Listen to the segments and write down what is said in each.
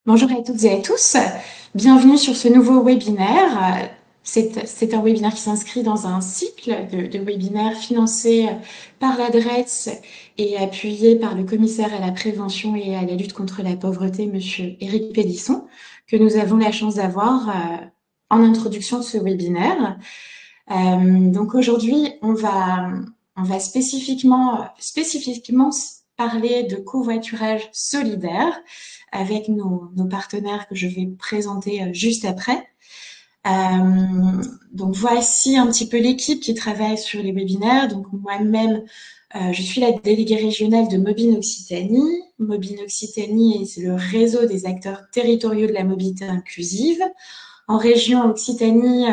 Bonjour à toutes et à tous, bienvenue sur ce nouveau webinaire. C'est un webinaire qui s'inscrit dans un cycle de webinaires financés par l'ADRETS et appuyé par le commissaire à la prévention et à la lutte contre la pauvreté, Monsieur Éric Pélisson, que nous avons la chance d'avoir en introduction de ce webinaire. Donc aujourd'hui, on va spécifiquement parler de covoiturage solidaire avec nos partenaires que je vais présenter juste après. Donc voici un petit peu l'équipe qui travaille sur les webinaires. Donc moi-même, je suis la déléguée régionale de Mobine Occitanie. Mobine Occitanie, c'est le réseau des acteurs territoriaux de la mobilité inclusive. En région Occitanie,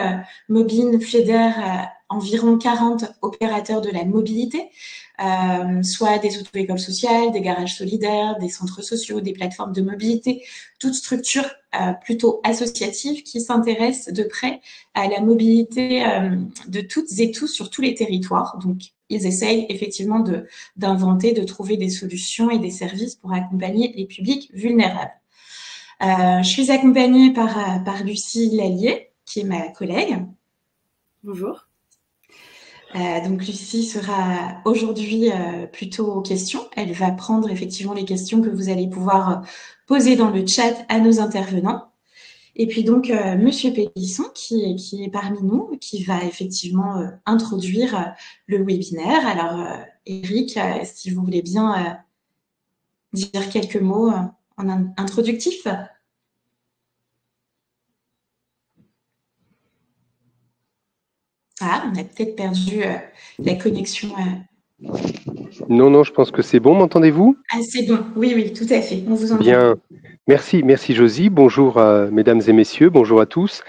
Mobine fédère environ 40 opérateurs de la mobilité, soit des auto-écoles sociales, des garages solidaires, des centres sociaux, des plateformes de mobilité, toute structure plutôt associative qui s'intéresse de près à la mobilité de toutes et tous sur tous les territoires. Donc, ils essayent effectivement d'inventer, de trouver des solutions et des services pour accompagner les publics vulnérables. Je suis accompagnée par Lucie Lallier, qui est ma collègue. Bonjour. Donc Lucie sera aujourd'hui plutôt aux questions. Elle va prendre effectivement les questions que vous allez pouvoir poser dans le chat à nos intervenants. Et puis donc Monsieur Pélisson qui est parmi nous, qui va effectivement introduire le webinaire. Alors Eric, si vous voulez bien dire quelques mots en introductif. Ah, on a peut-être perdu la connexion. Non, je pense que c'est bon. M'entendez-vous? Ah, c'est bon. Oui, tout à fait. On vous entend. Bien. Merci Josie. Bonjour mesdames et messieurs, bonjour à tous.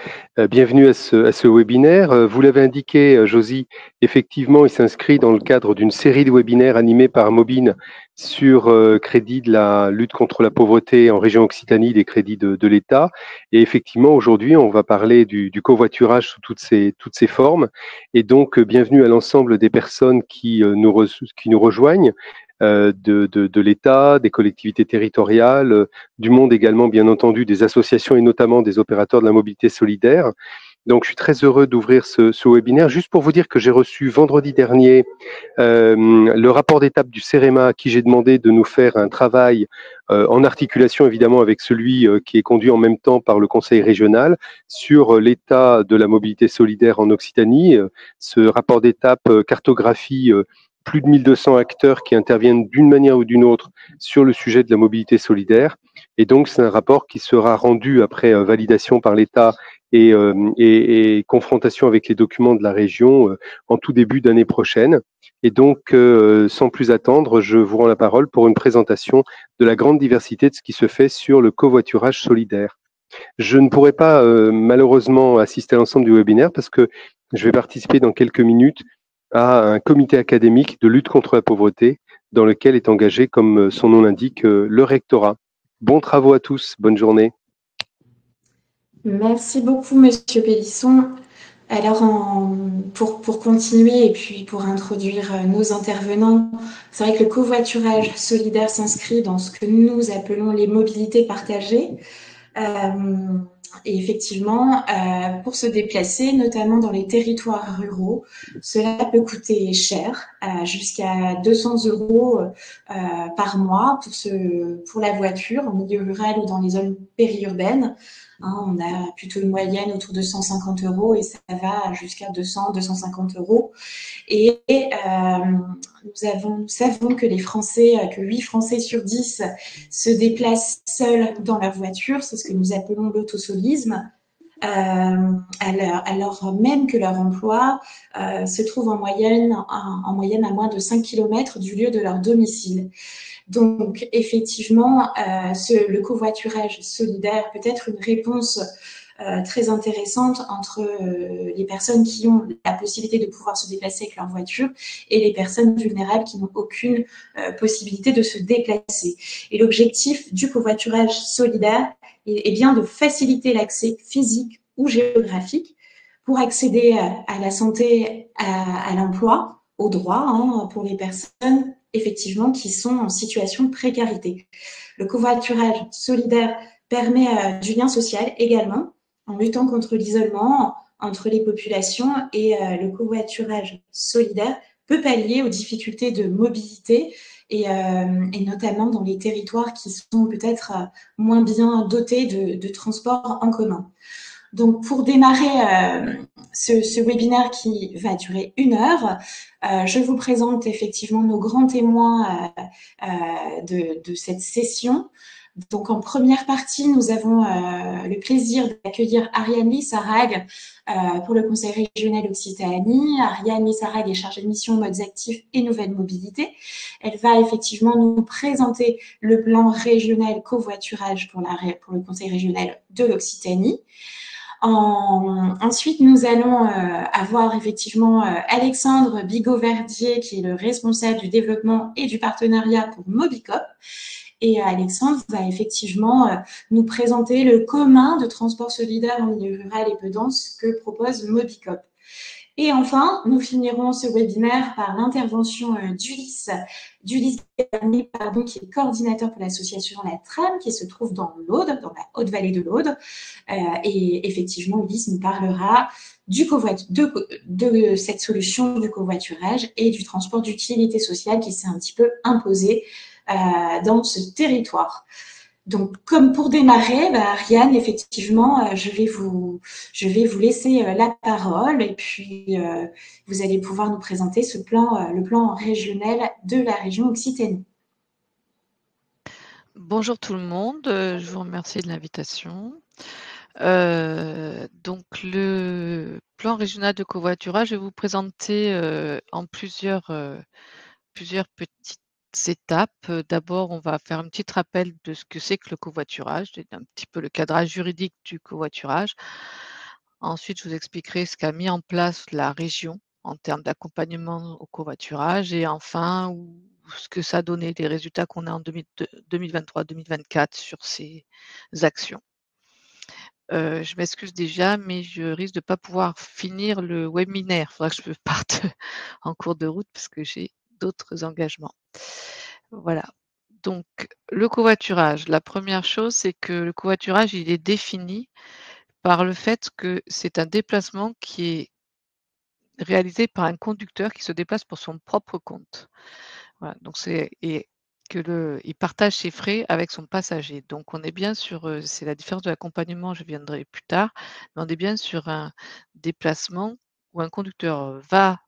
Bienvenue à ce webinaire. Vous l'avez indiqué, Josie, effectivement, il s'inscrit dans le cadre d'une série de webinaires animés par Mobine sur crédit de la lutte contre la pauvreté en région Occitanie, des crédits de l'État. Et effectivement, aujourd'hui, on va parler du covoiturage sous toutes ses formes. Et donc, bienvenue à l'ensemble des personnes qui nous rejoignent. De l'État, des collectivités territoriales, du monde également, bien entendu, des associations et notamment des opérateurs de la mobilité solidaire. Donc, je suis très heureux d'ouvrir ce webinaire. Juste pour vous dire que j'ai reçu vendredi dernier le rapport d'étape du CEREMA, à qui j'ai demandé de nous faire un travail en articulation évidemment avec celui qui est conduit en même temps par le Conseil régional sur l'état de la mobilité solidaire en Occitanie. Ce rapport d'étape cartographie plus de 1200 acteurs qui interviennent d'une manière ou d'une autre sur le sujet de la mobilité solidaire. Et donc, c'est un rapport qui sera rendu après validation par l'État et confrontation avec les documents de la région en tout début d'année prochaine. Et donc, sans plus attendre, je vous rends la parole pour une présentation de la grande diversité de ce qui se fait sur le covoiturage solidaire. Je ne pourrai pas malheureusement assister à l'ensemble du webinaire parce que je vais participer dans quelques minutes à un comité académique de lutte contre la pauvreté dans lequel est engagé, comme son nom l'indique, le rectorat. Bons travaux à tous, bonne journée. Merci beaucoup, Monsieur Pélisson. Alors, pour continuer et puis pour introduire nos intervenants, c'est vrai que le covoiturage solidaire s'inscrit dans ce que nous appelons les mobilités partagées. Et effectivement, pour se déplacer, notamment dans les territoires ruraux, cela peut coûter cher, jusqu'à 200 € par mois pour la voiture en milieu rural ou dans les zones périurbaines. On a plutôt une moyenne autour de 150 € et ça va jusqu'à 200-250 €. Et nous savons que que 8 Français sur 10 se déplacent seuls dans leur voiture, c'est ce que nous appelons l'autosolisme, alors même que leur emploi se trouve en moyenne à moins de 5 km du lieu de leur domicile. Donc, effectivement, le covoiturage solidaire peut être une réponse très intéressante entre les personnes qui ont la possibilité de pouvoir se déplacer avec leur voiture et les personnes vulnérables qui n'ont aucune possibilité de se déplacer. Et l'objectif du covoiturage solidaire est bien de faciliter l'accès physique ou géographique pour accéder à la santé, à l'emploi, aux droits pour les personnes effectivement qui sont en situation de précarité. Le covoiturage solidaire permet du lien social également, en luttant contre l'isolement entre les populations, et le covoiturage solidaire peut pallier aux difficultés de mobilité et notamment dans les territoires qui sont peut-être moins bien dotés de transports en commun. Donc, pour démarrer ce webinaire qui va durer 1 heure, je vous présente effectivement nos grands témoins de cette session. Donc, en première partie, nous avons le plaisir d'accueillir Ariane Lissarag pour le Conseil régional Occitanie. Ariane Lissarag est chargée de mission modes actifs et nouvelles mobilités. Elle va effectivement nous présenter le plan régional covoiturage pour le Conseil régional de l'Occitanie. Ensuite, nous allons avoir effectivement Alexandre Bigot-Verdier, qui est le responsable du développement et du partenariat pour Mobicop. Et Alexandre va effectivement nous présenter le commun de transport solidaire en milieu rural et peu dense que propose Mobicop. Et enfin, nous finirons ce webinaire par l'intervention d'Ulysse Bernier, qui est coordinateur pour l'association La Trame, qui se trouve dans l'Aude, dans la Haute-Vallée de l'Aude. Et effectivement, Ulysse nous parlera de cette solution du covoiturage et du transport d'utilité sociale qui s'est un petit peu imposé dans ce territoire. Donc, comme pour démarrer, Ariane, effectivement, je vais vous laisser la parole, et puis vous allez pouvoir nous présenter le plan régional de la région Occitanie. Bonjour tout le monde, je vous remercie de l'invitation. Donc le plan régional de covoiturage, je vais vous présenter en plusieurs petites étapes. D'abord, on va faire un petit rappel de ce que c'est que le covoiturage, un petit peu le cadrage juridique du covoiturage. Ensuite, je vous expliquerai ce qu'a mis en place la région en termes d'accompagnement au covoiturage, et enfin ce que ça a donné, les résultats qu'on a en 2023-2024 sur ces actions. Je m'excuse déjà, mais je risque de ne pas pouvoir finir le webinaire. Il faudra que je parte en cours de route parce que j'ai d'autres engagements. Voilà. Donc, le covoiturage. La première chose, c'est que le covoiturage, il est défini par le fait que c'est un déplacement qui est réalisé par un conducteur qui se déplace pour son propre compte. Voilà. Donc, il partage ses frais avec son passager. Donc, on est bien sur, c'est la différence de l'accompagnement, je viendrai plus tard, mais on est bien sur un déplacement où un conducteur va,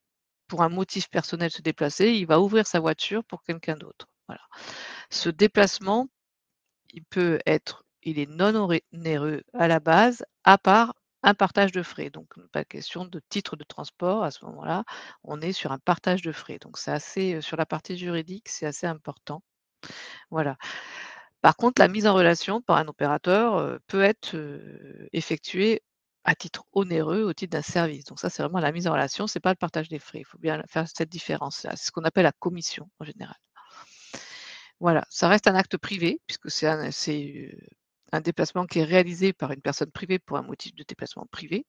pour un motif personnel, se déplacer, il va ouvrir sa voiture pour quelqu'un d'autre. Voilà. Ce déplacement, il est non onéreux à la base, à part un partage de frais. Donc, pas question de titre de transport à ce moment-là, on est sur un partage de frais. Donc, c'est assez, sur la partie juridique, c'est assez important. Voilà. Par contre, la mise en relation par un opérateur peut être effectuée à titre onéreux au titre d'un service. Donc ça, c'est vraiment la mise en relation, c'est pas le partage des frais. Il faut bien faire cette différence-là. C'est ce qu'on appelle la commission en général. Voilà, ça reste un acte privé puisque c'est un déplacement qui est réalisé par une personne privée pour un motif de déplacement privé.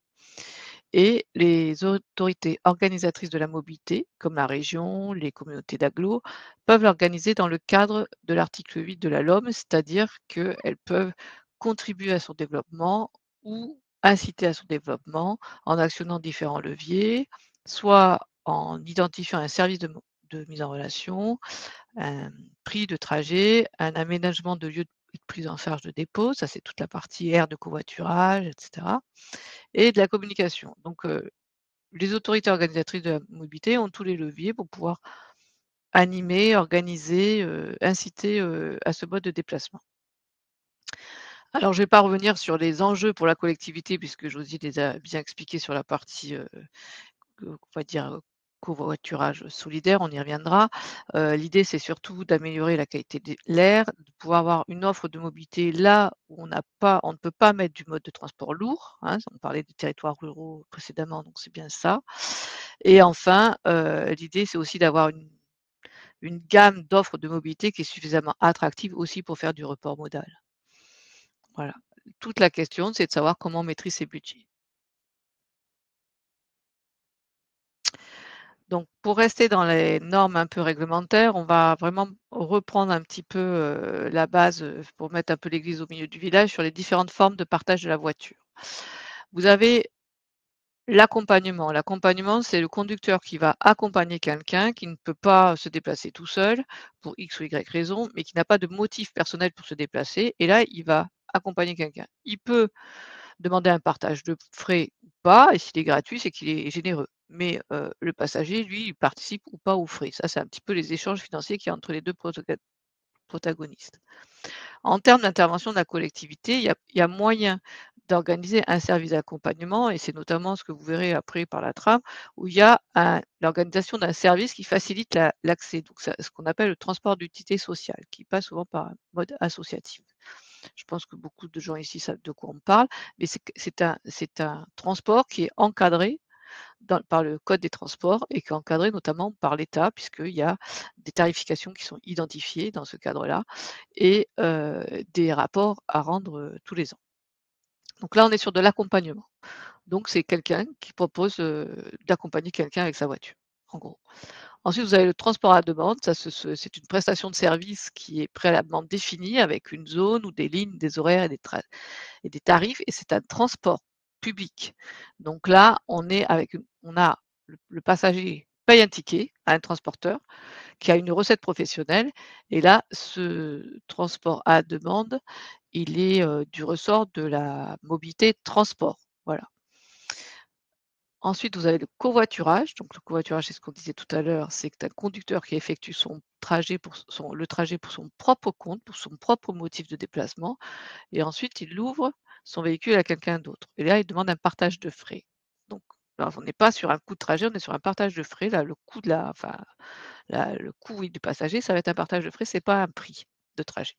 Et les autorités organisatrices de la mobilité, comme la région, les communautés d'agglo, peuvent l'organiser dans le cadre de l'article 8 de la LOM, c'est-à-dire qu'elles peuvent contribuer à son développement ou inciter à son développement en actionnant différents leviers, soit en identifiant un service de mise en relation, un prix de trajet, un aménagement de lieu de prise en charge de dépôt, ça c'est toute la partie aire de covoiturage, etc. Et de la communication. Donc, les autorités organisatrices de la mobilité ont tous les leviers pour pouvoir animer, organiser, inciter à ce mode de déplacement. Alors, je ne vais pas revenir sur les enjeux pour la collectivité puisque Josie les a bien expliqués sur la partie, on va dire, covoiturage solidaire, on y reviendra. L'idée, c'est surtout d'améliorer la qualité de l'air, de pouvoir avoir une offre de mobilité là où on ne peut pas mettre du mode de transport lourd, hein, on parlait des territoires ruraux précédemment, donc c'est bien ça. Et enfin, l'idée, c'est aussi d'avoir une gamme d'offres de mobilité qui est suffisamment attractive aussi pour faire du report modal. Voilà. Toute la question, c'est de savoir comment on maîtrise ses budgets. Donc, pour rester dans les normes un peu réglementaires, on va vraiment reprendre un petit peu la base pour mettre un peu l'église au milieu du village sur les différentes formes de partage de la voiture. Vous avez l'accompagnement. L'accompagnement, c'est le conducteur qui va accompagner quelqu'un qui ne peut pas se déplacer tout seul pour X ou Y raison, mais qui n'a pas de motif personnel pour se déplacer. Et là, il va accompagner quelqu'un. Il peut demander un partage de frais ou pas, et s'il est gratuit, c'est qu'il est généreux. Mais le passager, lui, il participe ou pas aux frais. Ça, c'est un petit peu les échanges financiers qu'il y a entre les deux protagonistes. En termes d'intervention de la collectivité, il y a moyen d'organiser un service d'accompagnement, et c'est notamment ce que vous verrez après par la trame, où il y a l'organisation d'un service qui facilite l'accès, donc ce qu'on appelle le transport d'utilité sociale, qui passe souvent par un mode associatif. Je pense que beaucoup de gens ici savent de quoi on parle, mais c'est un transport qui est encadré par le code des transports et qui est encadré notamment par l'État, puisqu'il y a des tarifications qui sont identifiées dans ce cadre-là et des rapports à rendre tous les ans. Donc là, on est sur de l'accompagnement. Donc c'est quelqu'un qui propose d'accompagner quelqu'un avec sa voiture, en gros. Ensuite, vous avez le transport à demande. Ça, c'est une prestation de service qui est préalablement définie avec une zone ou des lignes, des horaires et des tarifs, et c'est un transport public. Donc là, on a le passager paye un ticket à un transporteur qui a une recette professionnelle, et là, ce transport à demande, il est du ressort de la mobilité transport. Voilà. Ensuite, vous avez le covoiturage. Donc, le covoiturage, c'est ce qu'on disait tout à l'heure, c'est un conducteur qui effectue le trajet pour son propre compte, pour son propre motif de déplacement, et ensuite il ouvre son véhicule à quelqu'un d'autre. Et là, il demande un partage de frais. Donc, là, on n'est pas sur un coût de trajet, on est sur un partage de frais. Là, le coût le coût, oui, du passager, ça va être un partage de frais, c'est pas un prix de trajet.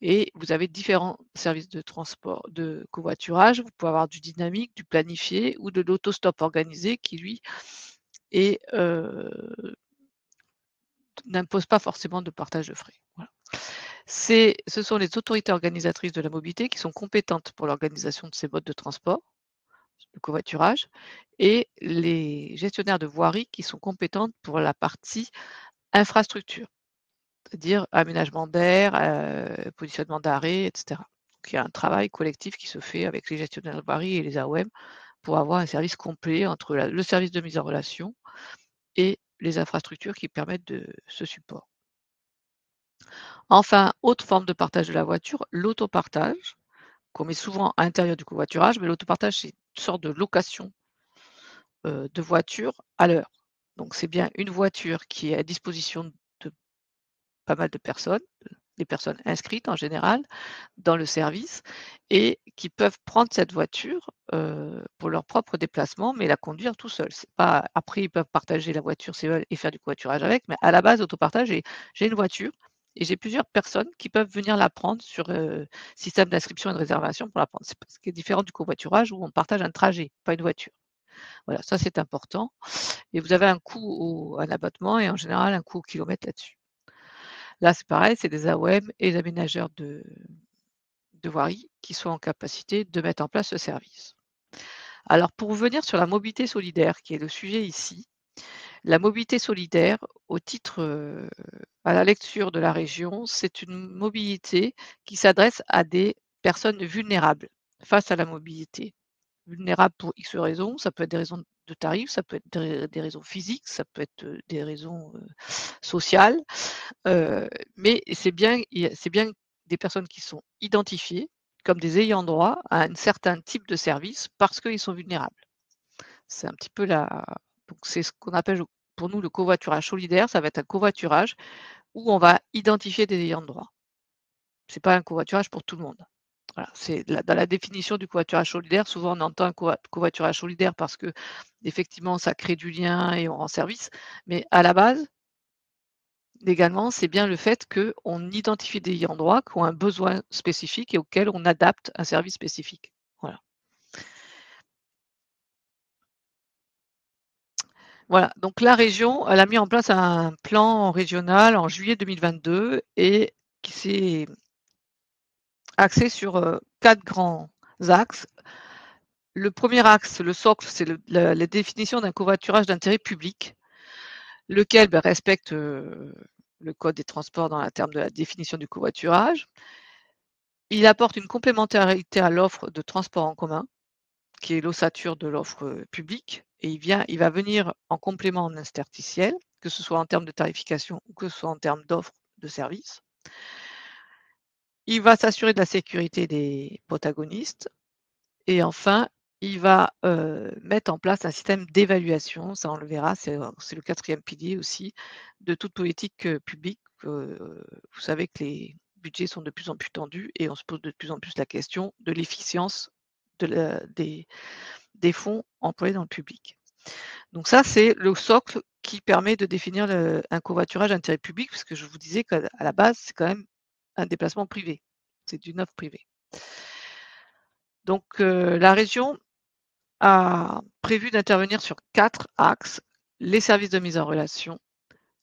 Et vous avez différents services de transport, de covoiturage. Vous pouvez avoir du dynamique, du planifié ou de l'autostop organisé qui, lui, n'impose pas forcément de partage de frais. Voilà. Ce sont les autorités organisatrices de la mobilité qui sont compétentes pour l'organisation de ces modes de transport, le covoiturage, et les gestionnaires de voirie qui sont compétentes pour la partie infrastructure, c'est-à-dire aménagement d'air, positionnement d'arrêt, etc. Donc il y a un travail collectif qui se fait avec les gestionnaires de voirie et les AOM pour avoir un service complet entre le service de mise en relation et les infrastructures qui permettent de ce support. Enfin, autre forme de partage de la voiture, l'autopartage, qu'on met souvent à l'intérieur du covoiturage, mais l'autopartage, c'est une sorte de location de voiture à l'heure. Donc c'est bien une voiture qui est à disposition de pas mal de personnes, des personnes inscrites en général dans le service, et qui peuvent prendre cette voiture pour leur propre déplacement, mais la conduire tout seul. C'est pas, après, ils peuvent partager la voiture s'ils veulent et faire du covoiturage avec, mais à la base, autopartage, j'ai une voiture et j'ai plusieurs personnes qui peuvent venir la prendre sur système d'inscription et de réservation pour la prendre. C'est ce qui est différent du covoiturage où on partage un trajet, pas une voiture. Voilà, ça c'est important. Et vous avez un coût un abattement et en général un coût au kilomètre là-dessus. Là, c'est pareil, c'est des AOM et les aménageurs de voirie qui sont en capacité de mettre en place ce service. Alors, pour revenir sur la mobilité solidaire, qui est le sujet ici, la mobilité solidaire, au titre, à la lecture de la région, c'est une mobilité qui s'adresse à des personnes vulnérables face à la mobilité. Vulnérables pour X raisons, ça peut être des raisons de tarifs, ça peut être des raisons physiques, ça peut être des raisons sociales, mais c'est bien des personnes qui sont identifiées comme des ayants droit à un certain type de service parce qu'ils sont vulnérables. C'est un petit peu donc c'est ce qu'on appelle pour nous le covoiturage solidaire. Ça va être un covoiturage où on va identifier des ayants droit. C'est pas un covoiturage pour tout le monde. Voilà, c'est dans la définition du covoiturage solidaire, souvent on entend un covoiturage solidaire parce que effectivement ça crée du lien et on rend service, mais à la base, légalement, c'est bien le fait qu'on identifie des ayants droit qui ont un besoin spécifique et auxquels on adapte un service spécifique. Voilà. Voilà, donc la région, elle a mis en place un plan régional en juillet 2022 et qui s'est axé sur 4 grands axes. Le premier axe, le socle, c'est la définition d'un covoiturage d'intérêt public. lequel respecte le code des transports dans le terme de la définition du covoiturage. Il apporte une complémentarité à l'offre de transport en commun, qui est l'ossature de l'offre publique, et il va venir en complément en interstitiel, que ce soit en termes de tarification ou que ce soit en termes d'offre de services. Il va s'assurer de la sécurité des protagonistes. Et enfin, il va mettre en place un système d'évaluation, ça on le verra, c'est le 4e pilier aussi de toute politique publique. Vous savez que les budgets sont de plus en plus tendus et on se pose de plus en plus la question de l'efficience des fonds employés dans le public. Donc ça, c'est le socle qui permet de définir un covoiturage d'intérêt public, puisque je vous disais qu'à la base, c'est quand même un déplacement privé, c'est d'une offre privée. Donc la région a prévu d'intervenir sur 4 axes: les services de mise en relation,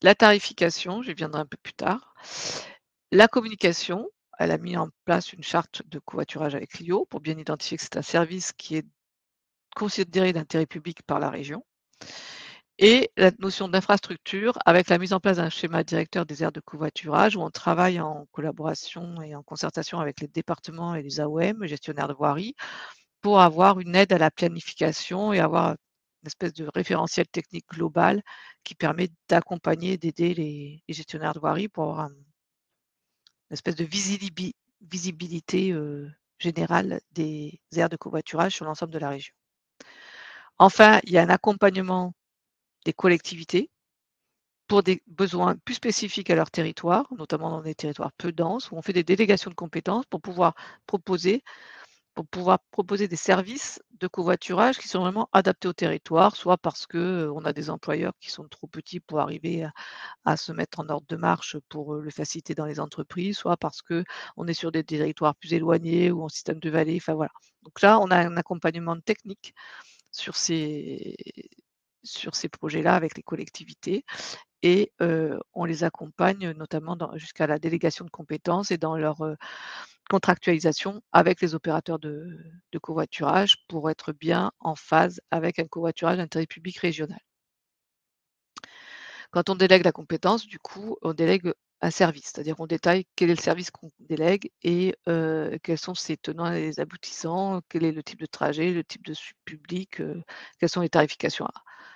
la tarification, j'y viendrai un peu plus tard, la communication, elle a mis en place une charte de covoiturage avec l'IO pour bien identifier que c'est un service qui est considéré d'intérêt public par la région, et la notion d'infrastructure avec la mise en place d'un schéma directeur des aires de covoiturage où on travaille en collaboration et en concertation avec les départements et les AOM, les gestionnaires de voirie, pour avoir une aide à la planification et avoir une espèce de référentiel technique global qui permet d'accompagner, d'aider les gestionnaires de voirie pour avoir une espèce de visibilité générale des aires de covoiturage sur l'ensemble de la région. Enfin, il y a un accompagnement des collectivités pour des besoins plus spécifiques à leur territoire, notamment dans des territoires peu denses, où on fait des délégations de compétences pour pouvoir proposer des services de covoiturage qui sont vraiment adaptés au territoire, soit parce qu'on a des employeurs qui sont trop petits pour arriver à se mettre en ordre de marche pour le faciliter dans les entreprises, soit parce qu'on est sur des territoires plus éloignés ou en système de vallée. Enfin voilà. Donc là, on a un accompagnement technique sur ces projets-là avec les collectivités et on les accompagne notamment jusqu'à la délégation de compétences et dans leur contractualisation avec les opérateurs de covoiturage pour être bien en phase avec un covoiturage d'intérêt public régional. Quand on délègue la compétence, du coup, on délègue un service, c'est-à-dire qu'on détaille quel est le service qu'on délègue et quels sont ses tenants et les aboutissants, quel est le type de trajet, le type de public, quelles sont les tarifications à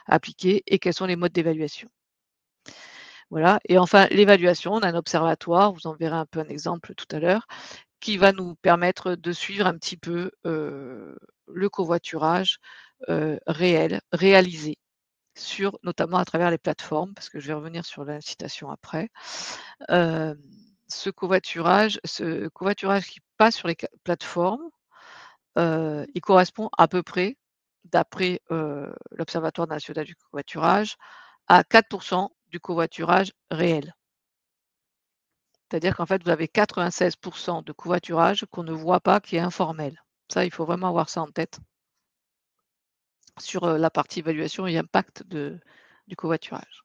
appliquer et quels sont les modes d'évaluation. Voilà, et enfin l'évaluation, on a un observatoire, vous en verrez un peu un exemple tout à l'heure, qui va nous permettre de suivre un petit peu le covoiturage réalisé, notamment à travers les plateformes, parce que je vais revenir sur l'incitation après. Ce covoiturage qui passe sur les plateformes, il correspond à peu près, d'après l'Observatoire national du covoiturage, à 4% du covoiturage réel. C'est-à-dire qu'en fait, vous avez 96% de covoiturage qu'on ne voit pas, qui est informel. Ça, il faut vraiment avoir ça en tête sur la partie évaluation et impact du covoiturage.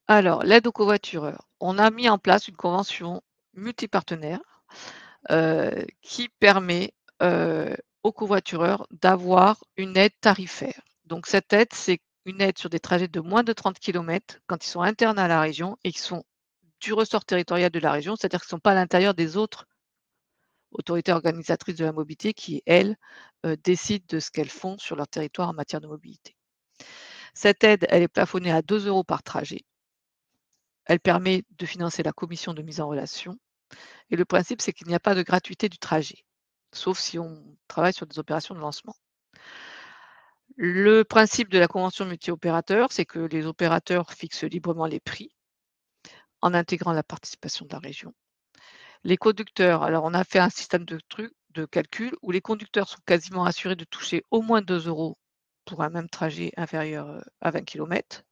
Alors, l'aide aux covoitureurs. On a mis en place une convention multipartenaire qui permet aux covoitureurs d'avoir une aide tarifaire. Donc, cette aide, c'est une aide sur des trajets de moins de 30 km quand ils sont internes à la région et qui sont du ressort territorial de la région, c'est-à-dire qu'ils ne sont pas à l'intérieur des autres autorités organisatrices de la mobilité qui, elles, décident de ce qu'elles font sur leur territoire en matière de mobilité. Cette aide, elle est plafonnée à 2 € par trajet. Elle permet de financer la commission de mise en relation. Et le principe, c'est qu'il n'y a pas de gratuité du trajet, sauf si on travaille sur des opérations de lancement. Le principe de la convention multi-opérateur, c'est que les opérateurs fixent librement les prix en intégrant la participation de la région. Les conducteurs, alors on a fait un système de calcul où les conducteurs sont quasiment assurés de toucher au moins 2 € pour un même trajet inférieur à 20 km.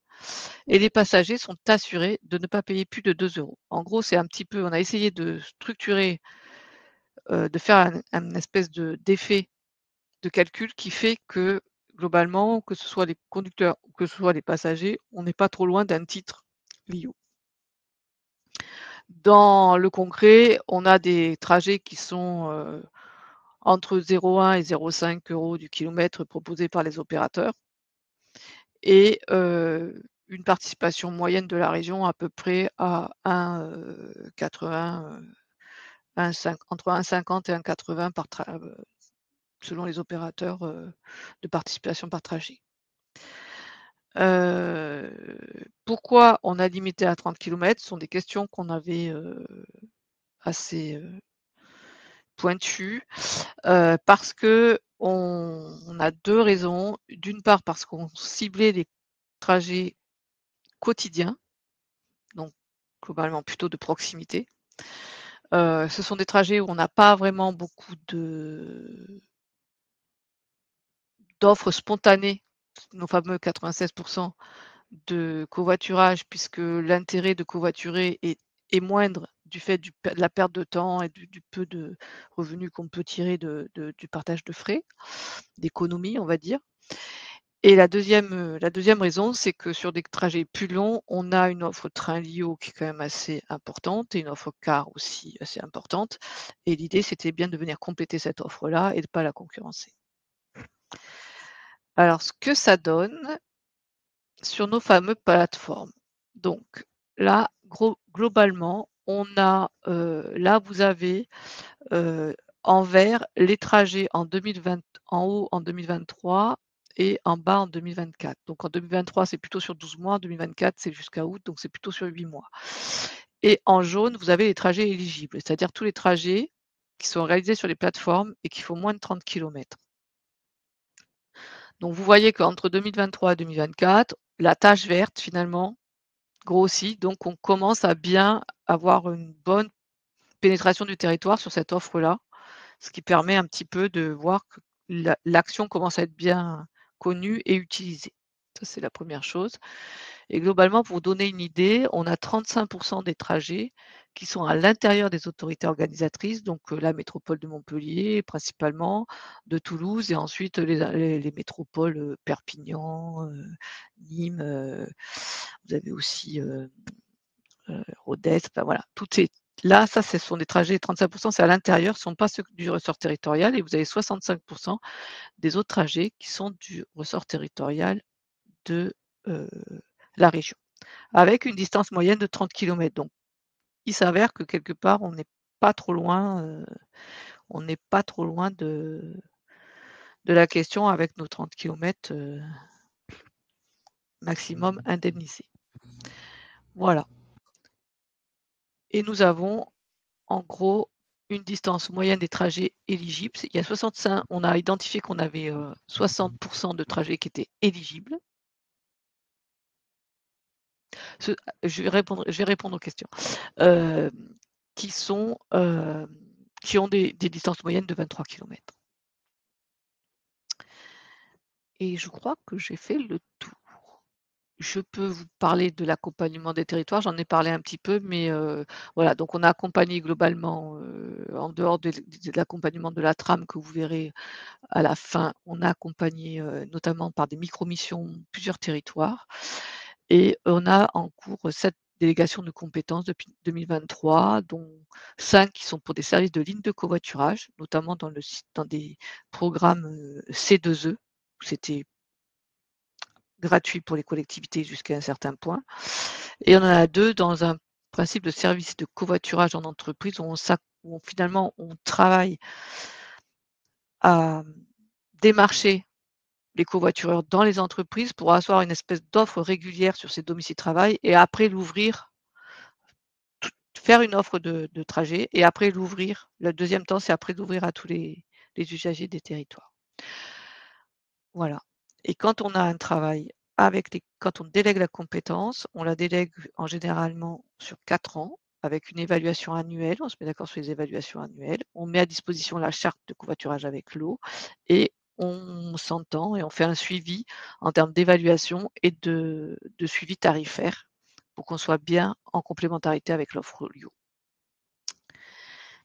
Et les passagers sont assurés de ne pas payer plus de 2 €. En gros, c'est un petit peu, on a essayé de structurer, de faire un espèce d'effet de calcul qui fait que globalement, que ce soit les conducteurs ou que ce soit les passagers, on n'est pas trop loin d'un titre LIO. Dans le concret, on a des trajets qui sont entre 0,1 et 0,5 € du kilomètre proposé par les opérateurs et une participation moyenne de la région à peu près à 1,80 entre 1,50 et 1,80 selon les opérateurs de participation par trajet. Pourquoi on a limité à 30 km? Ce sont des questions qu'on avait assez pointues, parce qu'on a 2 raisons. D'une part, parce qu'on ciblait les trajets quotidiens, donc globalement plutôt de proximité. Ce sont des trajets où on n'a pas vraiment beaucoup d'offres spontanées, nos fameux 96 de covoiturage, puisque l'intérêt de covoiturer est moindre du fait de la perte de temps et du peu de revenus qu'on peut tirer du partage de frais, d'économie, on va dire. Et la deuxième raison, c'est que sur des trajets plus longs, on a une offre train-Lio qui est quand même assez importante et une offre car aussi assez importante. Et l'idée, c'était bien de venir compléter cette offre-là et de ne pas la concurrencer. Alors, ce que ça donne sur nos fameuses plateformes. Donc là, globalement, on a, là, vous avez en vert les trajets en haut en 2023 et en bas en 2024. Donc en 2023, c'est plutôt sur 12 mois, en 2024, c'est jusqu'à août, donc c'est plutôt sur 8 mois. Et en jaune, vous avez les trajets éligibles, c'est-à-dire tous les trajets qui sont réalisés sur les plateformes et qui font moins de 30 km. Donc vous voyez qu'entre 2023 et 2024, la tache verte finalement grossit, donc on commence à bien avoir une bonne pénétration du territoire sur cette offre-là, ce qui permet un petit peu de voir que l'action commence à être bien connue et utilisée. Ça, c'est la première chose. Et globalement, pour vous donner une idée, on a 35 des trajets qui sont à l'intérieur des autorités organisatrices, donc la métropole de Montpellier principalement, de Toulouse et ensuite les métropoles Perpignan, Nîmes, vous avez aussi Rodez, enfin voilà, tout est là, ça ce sont des trajets, 35 c'est à l'intérieur, ce ne sont pas ceux du ressort territorial et vous avez 65 des autres trajets qui sont du ressort territorial de la région, avec une distance moyenne de 30 km. Donc il s'avère que quelque part, on n'est pas trop loin, de la question avec nos 30 km maximum indemnisés. Voilà. Et nous avons en gros une distance moyenne des trajets éligibles. Il y a 65, on a identifié qu'on avait 60 de trajets qui étaient éligibles. Je vais répondre aux questions. Qui ont des distances moyennes de 23 km. Et je crois que j'ai fait le tour. Je peux vous parler de l'accompagnement des territoires, j'en ai parlé un petit peu, mais voilà, donc on a accompagné globalement, en dehors de l'accompagnement de la trame que vous verrez à la fin, on a accompagné notamment par des micro-missions plusieurs territoires et on a en cours 7 délégations de compétences depuis 2023, dont 5 qui sont pour des services de ligne de covoiturage, notamment dans des programmes C2E, où c'était gratuit pour les collectivités jusqu'à un certain point. Et on en a 2 dans un principe de service de covoiturage en entreprise où finalement on travaille à démarcher les covoitureurs dans les entreprises pour asseoir une espèce d'offre régulière sur ces domiciles de travail et après l'ouvrir, faire une offre de trajet et après l'ouvrir. Le deuxième temps, c'est après l'ouvrir à tous les usagers des territoires. Voilà. Et quand on a un travail quand on délègue la compétence, on la délègue en généralement sur 4 ans avec une évaluation annuelle. On se met d'accord sur les évaluations annuelles. On met à disposition la charte de covoiturage avec l'eau et on s'entend et on fait un suivi en termes d'évaluation et de suivi tarifaire pour qu'on soit bien en complémentarité avec l'offre LIO.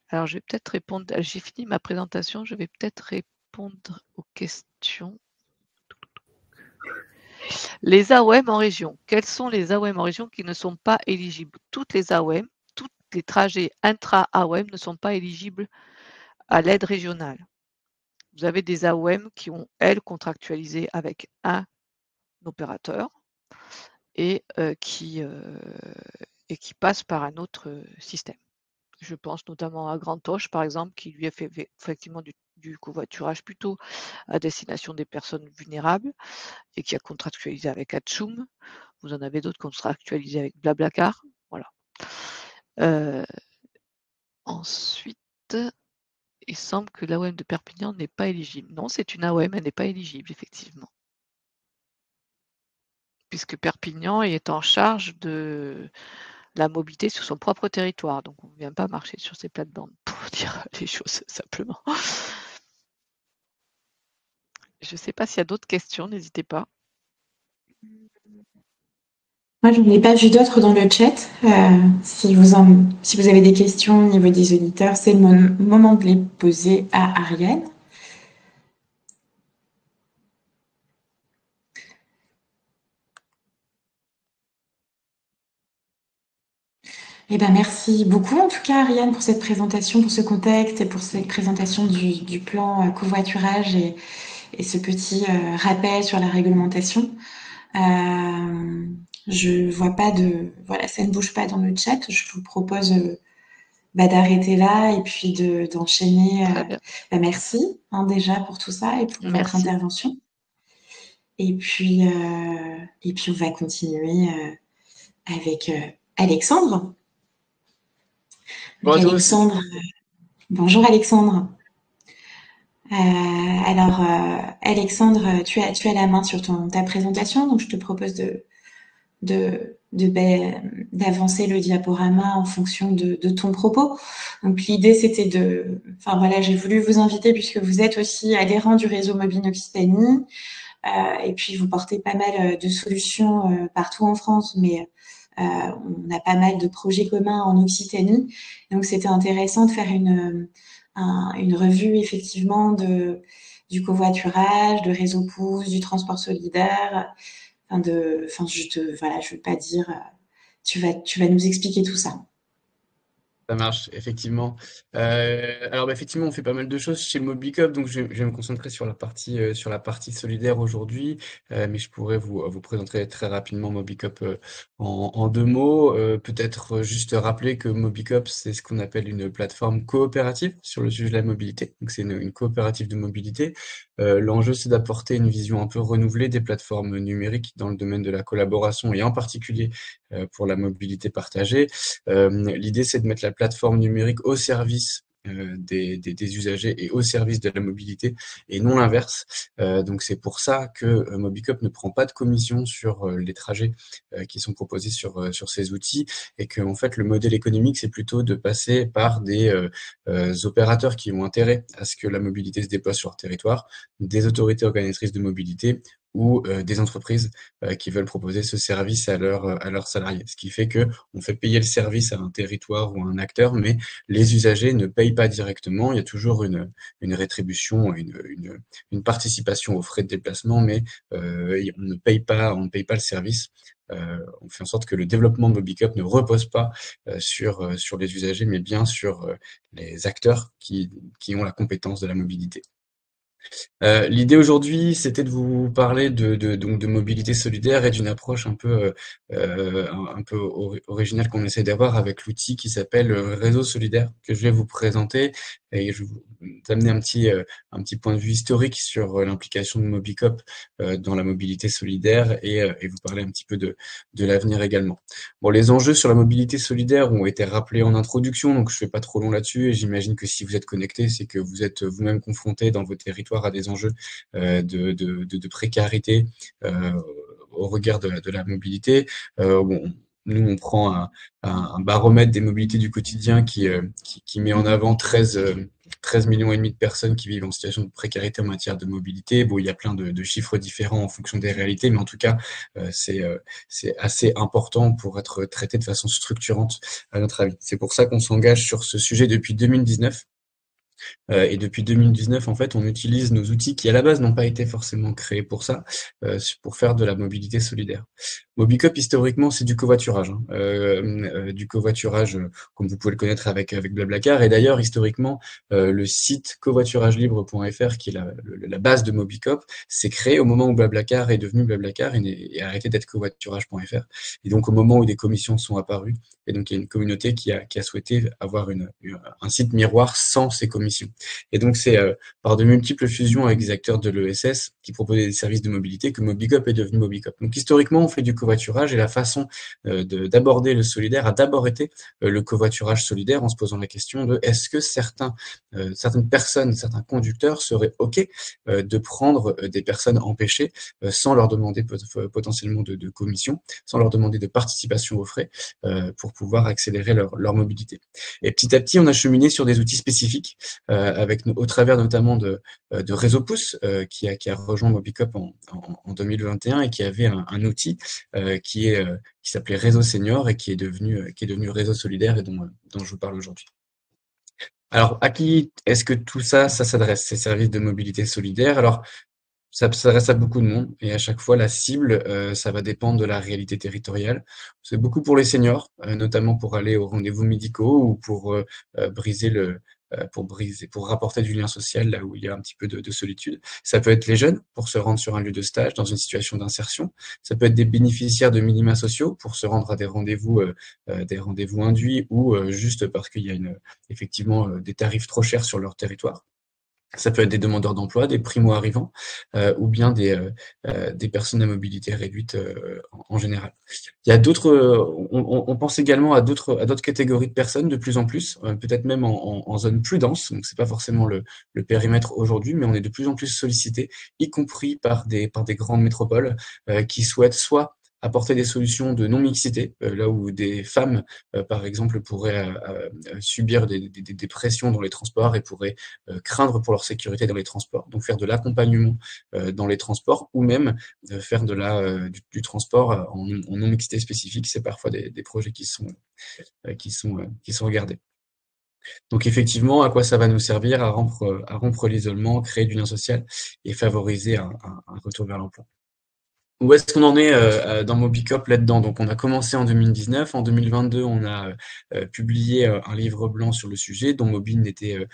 Alors, je vais peut-être répondre, j'ai fini ma présentation, je vais peut-être répondre aux questions. Les AOM en région. Quels sont les AOM en région qui ne sont pas éligibles? Toutes les AOM, tous les trajets intra-AOM ne sont pas éligibles à l'aide régionale. vous avez des AOM qui ont, elles, contractualisé avec un opérateur et qui passent par un autre système. Je pense notamment à Grantoche, par exemple, qui lui a fait effectivement du covoiturage plutôt à destination des personnes vulnérables et qui a contractualisé avec Atsum. Vous en avez d'autres contractualisés avec Blablacar. Voilà. Ensuite, il semble que l'AOM de Perpignan n'est pas éligible. Non, c'est une AOM, elle n'est pas éligible, effectivement. Puisque Perpignan est en charge de la mobilité sur son propre territoire. Donc, on ne vient pas marcher sur ces plates-bandes, pour dire les choses simplement. Je ne sais pas s'il y a d'autres questions, n'hésitez pas. Moi, je n'ai pas vu d'autres dans le chat. Si vous avez des questions au niveau des auditeurs, c'est le moment de les poser à Ariane. Eh ben, merci beaucoup, en tout cas, Ariane, pour cette présentation, pour ce contexte et pour cette présentation du plan covoiturage et ce petit rappel sur la réglementation. Je vois pas voilà, ça ne bouge pas dans le chat. Je vous propose d'arrêter là et puis d'enchaîner. Merci déjà pour tout ça et pour votre intervention. Et puis on va continuer avec Alexandre. Bonjour Alexandre. Bonjour Alexandre. Alors Alexandre, tu as la main sur ta présentation, donc je te propose d'avancer le diaporama en fonction de ton propos. Donc l'idée c'était j'ai voulu vous inviter puisque vous êtes aussi adhérent du réseau Mobine Occitanie et puis vous portez pas mal de solutions partout en France, mais on a pas mal de projets communs en Occitanie. Donc c'était intéressant de faire une revue effectivement du covoiturage, de réseau pouce, du transport solidaire. Je veux pas dire, tu vas nous expliquer tout ça. Ça marche, effectivement. Alors, effectivement, on fait pas mal de choses chez Mobicop, donc je vais me concentrer sur la partie solidaire aujourd'hui, mais je pourrais vous présenter très rapidement Mobicop en 2 mots. Peut-être juste rappeler que Mobicop, c'est ce qu'on appelle une plateforme coopérative sur le sujet de la mobilité. Donc, c'est une coopérative de mobilité. L'enjeu, c'est d'apporter une vision un peu renouvelée des plateformes numériques dans le domaine de la collaboration et en particulier pour la mobilité partagée. L'idée, c'est de mettre la plateforme numérique au service des usagers et au service de la mobilité et non l'inverse. Donc c'est pour ça que Mobicop ne prend pas de commission sur les trajets qui sont proposés sur ces outils et que en fait le modèle économique c'est plutôt de passer par des opérateurs qui ont intérêt à ce que la mobilité se déploie sur leur territoire, des autorités organisatrices de mobilité ou des entreprises qui veulent proposer ce service à leurs salariés. Ce qui fait que on fait payer le service à un territoire ou à un acteur, mais les usagers ne payent pas directement. Il y a toujours une rétribution, une participation aux frais de déplacement, mais on ne paye pas le service. On fait en sorte que le développement de Mobicop ne repose pas sur les usagers, mais bien sur les acteurs qui ont la compétence de la mobilité. L'idée aujourd'hui, c'était de vous parler donc de mobilité solidaire et d'une approche un peu originale qu'on essaie d'avoir avec l'outil qui s'appelle Réseau solidaire, que je vais vous présenter et je vais vous amener un petit point de vue historique sur l'implication de Mobicop dans la mobilité solidaire et vous parler un petit peu de l'avenir également. Bon, les enjeux sur la mobilité solidaire ont été rappelés en introduction, donc je fais pas trop long là-dessus et j'imagine que si vous êtes connecté, c'est que vous êtes vous-même confronté dans vos territoires à des enjeux de précarité au regard de la mobilité. Nous, on prend un baromètre des mobilités du quotidien qui met en avant 13 millions et demi de personnes qui vivent en situation de précarité en matière de mobilité. Bon, il y a plein de chiffres différents en fonction des réalités, mais en tout cas, c'est assez important pour être traité de façon structurante, à notre avis. C'est pour ça qu'on s'engage sur ce sujet depuis 2019. Et depuis 2019, en fait, on utilise nos outils qui, à la base, n'ont pas été forcément créés pour ça, pour faire de la mobilité solidaire. MobiCop, historiquement, c'est du covoiturage, hein. Du covoiturage, comme vous pouvez le connaître avec Blablacar. Et d'ailleurs, historiquement, le site covoituragelibre.fr, qui est la base de MobiCop, s'est créé au moment où Blablacar est devenu Blablacar et a arrêté d'être covoiturage.fr. Et donc, au moment où des commissions sont apparues, et donc il y a une communauté qui a souhaité avoir un site miroir sans ces commissions. Et donc, c'est par de multiples fusions avec des acteurs de l'ESS qui proposaient des services de mobilité que MobiCop est devenu MobiCop. Donc, historiquement, on fait du covoiturage et la façon d'aborder le solidaire a d'abord été le covoiturage solidaire en se posant la question de est-ce que certaines personnes, certains conducteurs seraient OK de prendre des personnes empêchées sans leur demander potentiellement de commission, sans leur demander de participation aux frais pour pouvoir accélérer leur mobilité. Et petit à petit, on a cheminé sur des outils spécifiques au travers notamment de Réseau Pouce qui a rejoint MobiCop en 2021 et qui avait un outil qui s'appelait Réseau Senior et qui est devenu Réseau Solidaire et dont je vous parle aujourd'hui. Alors, à qui est-ce que tout ça s'adresse, ces services de mobilité solidaire? Alors, ça s'adresse à beaucoup de monde et à chaque fois, la cible, ça va dépendre de la réalité territoriale. C'est beaucoup pour les seniors, notamment pour aller aux rendez-vous médicaux ou pour rapporter du lien social là où il y a un petit peu de solitude. Ça peut être les jeunes pour se rendre sur un lieu de stage dans une situation d'insertion. Ça peut être des bénéficiaires de minima sociaux pour se rendre à des rendez-vous induits ou juste parce qu'il y a effectivement des tarifs trop chers sur leur territoire. Ça peut être des demandeurs d'emploi, des primo-arrivants, ou bien des personnes à mobilité réduite en général. Il y a d'autres, on pense également à d'autres catégories de personnes de plus en plus, peut-être même en zone plus dense. Donc c'est pas forcément le périmètre aujourd'hui, mais on est de plus en plus sollicité, y compris par des grandes métropoles qui souhaitent soit apporter des solutions de non-mixité, là où des femmes, par exemple, pourraient subir des pressions dans les transports et pourraient craindre pour leur sécurité dans les transports. Donc faire de l'accompagnement dans les transports ou même faire du transport en non-mixité spécifique. C'est parfois des projets qui sont regardés. Donc effectivement, à quoi ça va nous servir? À rompre l'isolement, créer du lien social et favoriser un retour vers l'emploi. Où est-ce qu'on en est dans MobiCop là-dedans? Donc on a commencé en 2019, en 2022 on a publié un livre blanc sur le sujet dont Mobine était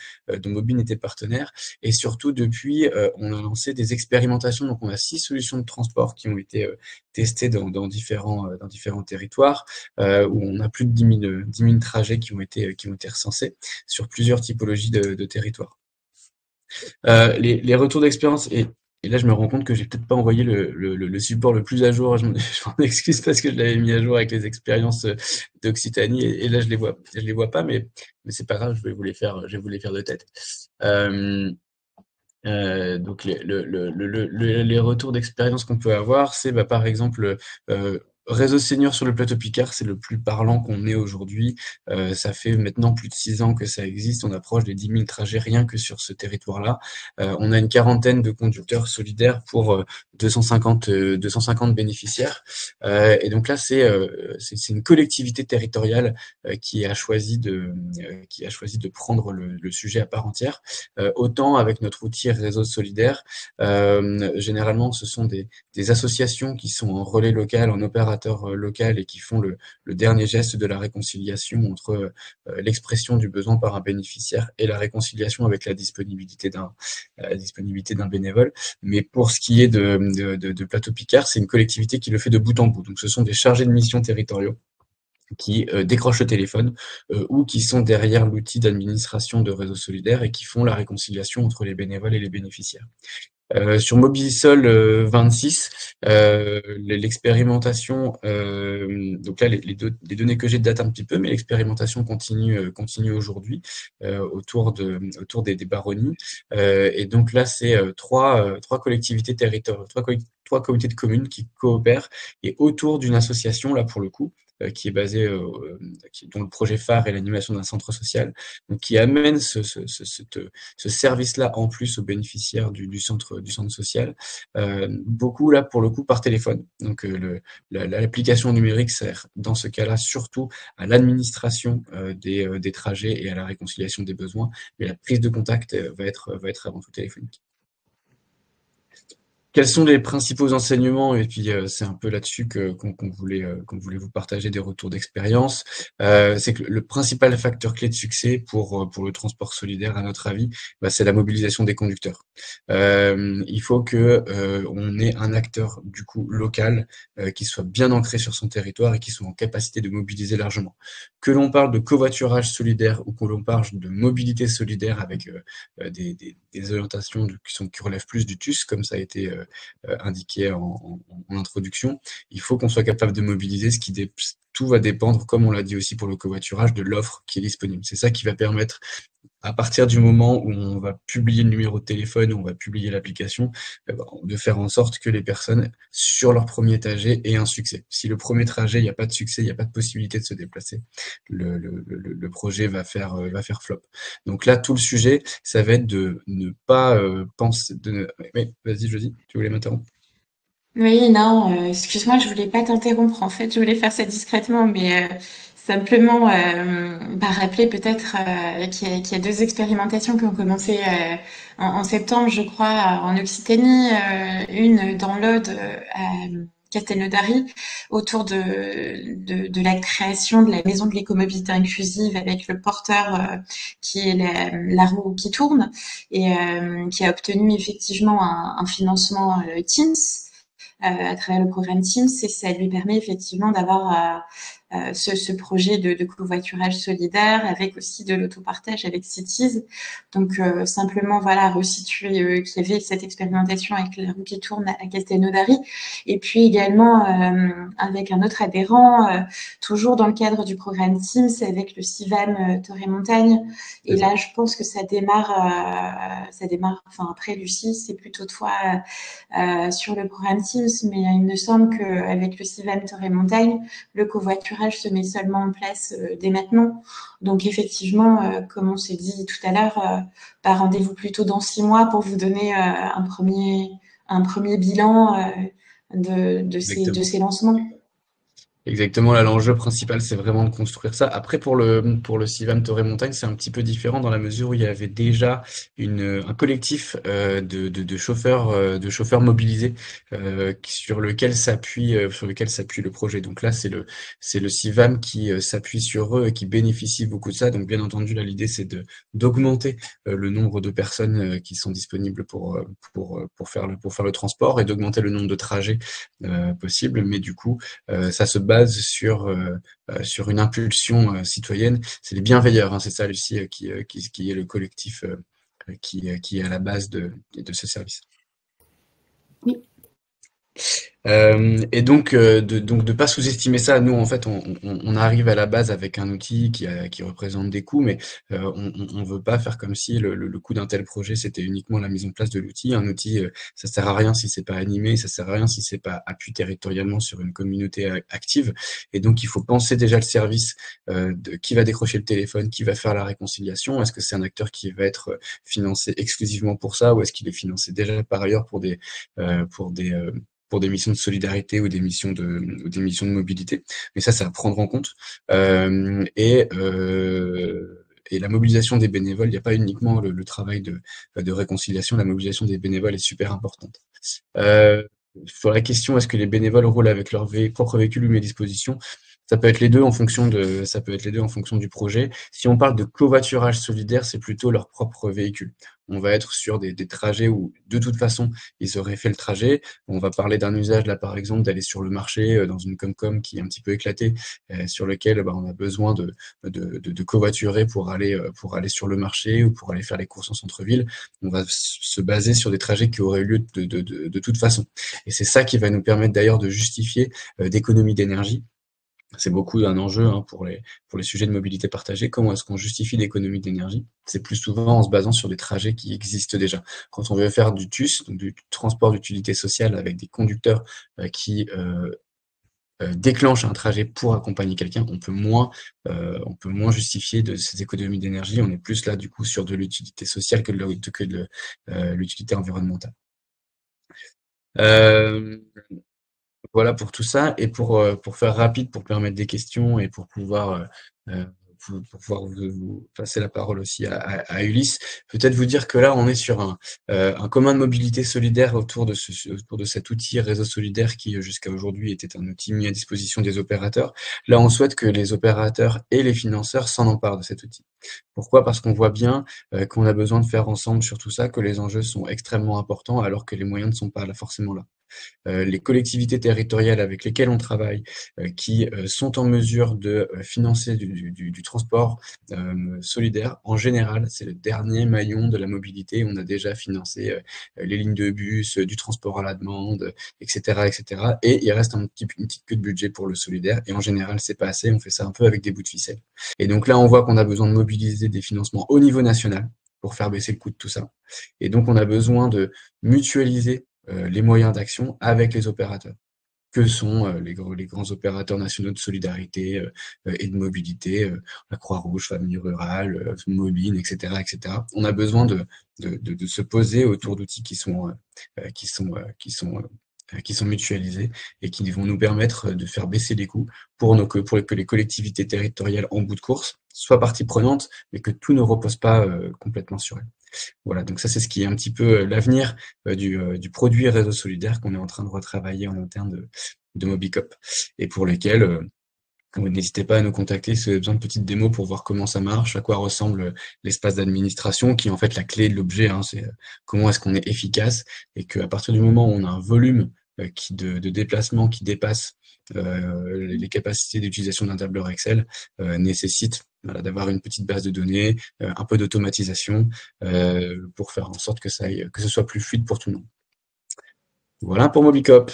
partenaire, et surtout depuis on a lancé des expérimentations. Donc on a 6 solutions de transport qui ont été testées dans différents territoires où on a plus de 10 000 trajets qui ont été recensés sur plusieurs typologies de territoires. Les retours d'expérience et là, je me rends compte que j'ai peut-être pas envoyé le support le plus à jour. Je m'en excuse parce que je l'avais mis à jour avec les expériences d'Occitanie et là je les vois pas, mais c'est pas grave, je vais vous les faire de tête. Donc les retours d'expérience qu'on peut avoir, c'est par exemple Réseau Senior sur le plateau Picard, c'est le plus parlant qu'on ait aujourd'hui. Ça fait maintenant plus de 6 ans que ça existe. On approche des 10 000 trajets rien que sur ce territoire-là. On a une quarantaine de conducteurs solidaires pour 250 bénéficiaires. Et donc là, c'est une collectivité territoriale qui a choisi de prendre le sujet à part entière. Autant avec notre outil Réseau Solidaire, généralement, ce sont des associations qui sont en relais local, en opérateur local et qui font le dernier geste de la réconciliation entre l'expression du besoin par un bénéficiaire et la réconciliation avec la disponibilité d'un bénévole. Mais pour ce qui est de Plateau Picard, c'est une collectivité qui le fait de bout en bout. Donc ce sont des chargés de mission territoriaux qui décrochent le téléphone ou qui sont derrière l'outil d'administration de Réseau Solidaire et qui font la réconciliation entre les bénévoles et les bénéficiaires. Sur Mobisol 26, l'expérimentation, donc là les données que j'ai datent un petit peu, mais l'expérimentation continue aujourd'hui autour des baronnies. Et donc là c'est trois collectivités territoriales, trois comités de communes qui coopèrent et autour d'une association là pour le coup. Qui est basée, dont le projet phare est l'animation d'un centre social, donc qui amène ce service-là en plus aux bénéficiaires du centre social. Beaucoup là pour le coup par téléphone. Donc l'application numérique sert dans ce cas-là surtout à l'administration des trajets et à la réconciliation des besoins, mais la prise de contact va être avant tout téléphonique. Quels sont les principaux enseignements? Et puis c'est un peu là-dessus qu'on voulait vous partager des retours d'expérience. C'est que le principal facteur clé de succès pour le transport solidaire, à notre avis, c'est la mobilisation des conducteurs. Il faut que on ait un acteur du coup local qui soit bien ancré sur son territoire et qui soit en capacité de mobiliser largement. Que l'on parle de covoiturage solidaire ou que l'on parle de mobilité solidaire avec des orientations qui relèvent plus du TUS, comme ça a été indiqué en introduction, il faut qu'on soit capable de mobiliser tout va dépendre, comme on l'a dit aussi pour le covoiturage, de l'offre qui est disponible. C'est ça qui va permettre, à partir du moment où on va publier le numéro de téléphone, où on va publier l'application, de faire en sorte que les personnes, sur leur premier trajet, aient un succès. Si le premier trajet, il n'y a pas de succès, il n'y a pas de possibilité de se déplacer, le projet va faire flop. Donc là, tout le sujet, ça va être de ne pas penser... Mais vas-y, Josie, tu voulais m'interrompre? Oui, non, excuse-moi, je voulais pas t'interrompre. En fait, je voulais faire ça discrètement, mais simplement rappeler peut-être qu'il y a deux expérimentations qui ont commencé en septembre, je crois, en Occitanie, une dans l'Aude à Castelnaudary, autour de la création de la maison de l'écomobilité inclusive avec le porteur qui est la roue qui tourne et qui a obtenu effectivement un financement Teams à travers le programme Teams, et ça lui permet effectivement d'avoir ce projet de covoiturage solidaire avec aussi de l'autopartage avec Cities. Donc simplement voilà, resituer qu'il y avait cette expérimentation avec la roue qui tourne à Castelnaudary, et puis également avec un autre adhérent, toujours dans le cadre du programme Teams avec le CIVAM Torre-et-Montagne. Et là, je pense que ça démarre. Enfin après, Lucie, c'est plutôt toi sur le programme Teams, mais il me semble qu'avec le CIVAM Torre-et-Montagne, le covoiturage se met seulement en place dès maintenant. Donc effectivement, comme on s'est dit tout à l'heure, rendez-vous plutôt dans 6 mois pour vous donner un premier bilan de ces lancements. Exactement, là, l'enjeu principal, c'est vraiment de construire ça. Après, pour le CIVAM Torre-et-Montagne, c'est un petit peu différent dans la mesure où il y avait déjà un collectif de chauffeurs mobilisés sur lequel s'appuie le projet. Donc là, c'est le CIVAM qui s'appuie sur eux et qui bénéficie beaucoup de ça. Donc bien entendu, là, l'idée, c'est d'augmenter le nombre de personnes qui sont disponibles pour faire le transport et d'augmenter le nombre de trajets possibles. Mais du coup, ça se base sur une impulsion citoyenne. C'est les bienveilleurs, hein, c'est ça, Lucie, qui est le collectif qui est à la base de ce service. Oui. Et donc de pas sous-estimer ça. Nous, en fait, on arrive à la base avec un outil qui représente des coûts, mais on veut pas faire comme si le coût d'un tel projet, c'était uniquement la mise en place de l'outil. Un outil, ça sert à rien si c'est pas animé, ça sert à rien si c'est pas appuyé territorialement sur une communauté active. Et donc, il faut penser déjà le service de qui va décrocher le téléphone, qui va faire la réconciliation. Est-ce que c'est un acteur qui va être financé exclusivement pour ça, ou est-ce qu'il est financé déjà par ailleurs pour des missions de solidarité ou des missions de mobilité. Mais ça à prendre en compte. Et la mobilisation des bénévoles, il n'y a pas uniquement le travail de réconciliation, la mobilisation des bénévoles est super importante. Sur la question, est-ce que les bénévoles roulent avec leur propre véhicule ou mes dispositions? Ça peut être les deux en fonction du projet. Si on parle de covoiturage solidaire, c'est plutôt leur propre véhicule. On va être sur des trajets où, de toute façon, ils auraient fait le trajet. On va parler d'un usage, là, par exemple, d'aller sur le marché, dans une Comcom qui est un petit peu éclatée, sur lequel, on a besoin de covoiturer pour aller sur le marché ou pour aller faire les courses en centre-ville. On va se baser sur des trajets qui auraient eu lieu de toute façon. Et c'est ça qui va nous permettre d'ailleurs de justifier d'économie d'énergie. C'est beaucoup un enjeu pour les sujets de mobilité partagée. Comment est-ce qu'on justifie l'économie d'énergie? C'est plus souvent en se basant sur des trajets qui existent déjà. Quand on veut faire du TUS, donc du transport d'utilité sociale avec des conducteurs qui déclenchent un trajet pour accompagner quelqu'un, on peut moins justifier de ces économies d'énergie. On est plus là du coup sur de l'utilité sociale que de l'utilité environnementale. Voilà pour tout ça. Et pour faire rapide, pour permettre des questions et pour pouvoir pour pouvoir vous passer la parole aussi à Ulysse, peut-être vous dire que là, on est sur un commun de mobilité solidaire autour de cet outil réseau solidaire qui, jusqu'à aujourd'hui, était un outil mis à disposition des opérateurs. Là, on souhaite que les opérateurs et les financeurs s'en emparent de cet outil. Pourquoi? Parce qu'on voit bien qu'on a besoin de faire ensemble sur tout ça, que les enjeux sont extrêmement importants alors que les moyens ne sont pas là, forcément là. Les collectivités territoriales avec lesquelles on travaille, qui sont en mesure de financer du transport solidaire, en général, c'est le dernier maillon de la mobilité. On a déjà financé les lignes de bus, du transport à la demande, etc., etc. Et il reste une petite queue de budget pour le solidaire. Et en général, c'est pas assez. On fait ça un peu avec des bouts de ficelle. Et donc là, on voit qu'on a besoin de mobiliser des financements au niveau national pour faire baisser le coût de tout ça. Et donc, on a besoin de mutualiser les moyens d'action avec les opérateurs, que sont les grands opérateurs nationaux de solidarité et de mobilité, la Croix-Rouge, Famille Rurale, Mobile, etc., etc. On a besoin de se poser autour d'outils qui sont mutualisés et qui vont nous permettre de faire baisser les coûts pour que les collectivités territoriales en bout de course soient partie prenante, mais que tout ne repose pas complètement sur elles. Voilà, donc ça c'est ce qui est un petit peu l'avenir du produit réseau solidaire qu'on est en train de retravailler en interne de Mobicop et pour lesquels n'hésitez pas à nous contacter si vous avez besoin de petites démos pour voir comment ça marche, à quoi ressemble l'espace d'administration qui est en fait la clé de l'objet, hein, c'est comment est-ce qu'on est efficace et qu'à partir du moment où on a un volume de déplacement qui dépasse les capacités d'utilisation d'un tableur Excel nécessite d'avoir une petite base de données, un peu d'automatisation pour faire en sorte que ce soit plus fluide pour tout le monde. Voilà pour Mobicop.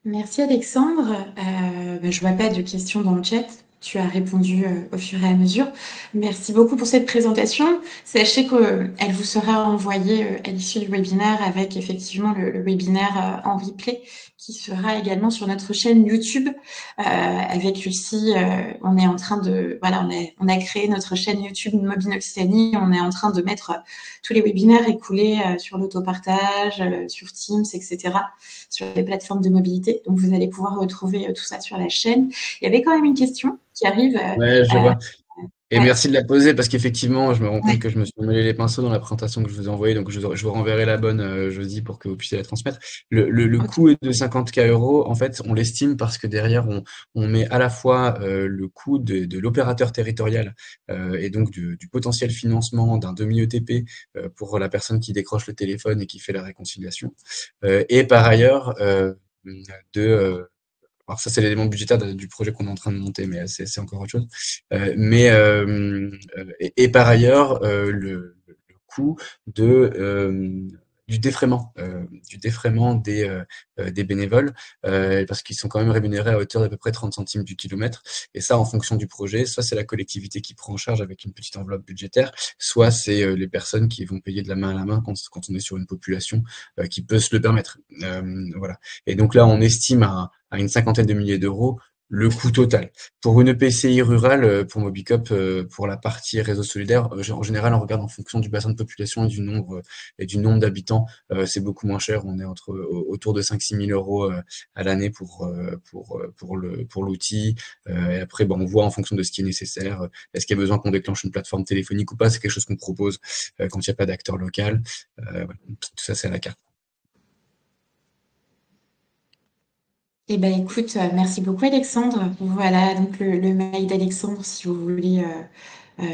Merci Alexandre. Je vois pas de questions dans le chat. Tu as répondu au fur et à mesure. Merci beaucoup pour cette présentation. Sachez qu'elle vous sera envoyée à l'issue du webinaire avec effectivement le webinaire en replay qui sera également sur notre chaîne YouTube. Avec Lucie, on est en train de... Voilà, on a créé notre chaîne YouTube Mobine Occitanie. On est en train de mettre tous les webinaires écoulés sur l'autopartage, sur Teams, etc., sur les plateformes de mobilité. Donc, vous allez pouvoir retrouver tout ça sur la chaîne. Il y avait quand même une question qui arrive. Ouais, je vois. Et merci de la poser parce qu'effectivement, je me rends compte que je me suis mêlé les pinceaux dans la présentation que je vous ai envoyée, donc je vous renverrai la bonne jeudi pour que vous puissiez la transmettre. Le coût est de 50K €. En fait, on l'estime parce que derrière, on met à la fois le coût de l'opérateur territorial et donc du potentiel financement d'un demi-ETP pour la personne qui décroche le téléphone et qui fait la réconciliation. Et par ailleurs, alors ça, c'est l'élément budgétaire du projet qu'on est en train de monter, mais c'est encore autre chose. Et par ailleurs, le coût du défraiement des bénévoles, parce qu'ils sont quand même rémunérés à hauteur d'à peu près 30 centimes du kilomètre. Et ça, en fonction du projet, soit c'est la collectivité qui prend en charge avec une petite enveloppe budgétaire, soit c'est les personnes qui vont payer de la main à la main quand on est sur une population qui peut se le permettre. Voilà. Et donc là, on estime à une cinquantaine de milliers d'euros le coût total. Pour une PCI rurale, pour Mobicop, pour la partie réseau solidaire, en général, on regarde en fonction du bassin de population et du nombre d'habitants. C'est beaucoup moins cher. On est autour de 5-6 000 € à l'année pour l'outil. Et après, on voit en fonction de ce qui est nécessaire. Est-ce qu'il y a besoin qu'on déclenche une plateforme téléphonique ou pas? C'est quelque chose qu'on propose quand il n'y a pas d'acteur local. Voilà. Tout ça, c'est à la carte. Eh ben, écoute, merci beaucoup Alexandre. Voilà, donc le mail d'Alexandre, si vous voulez,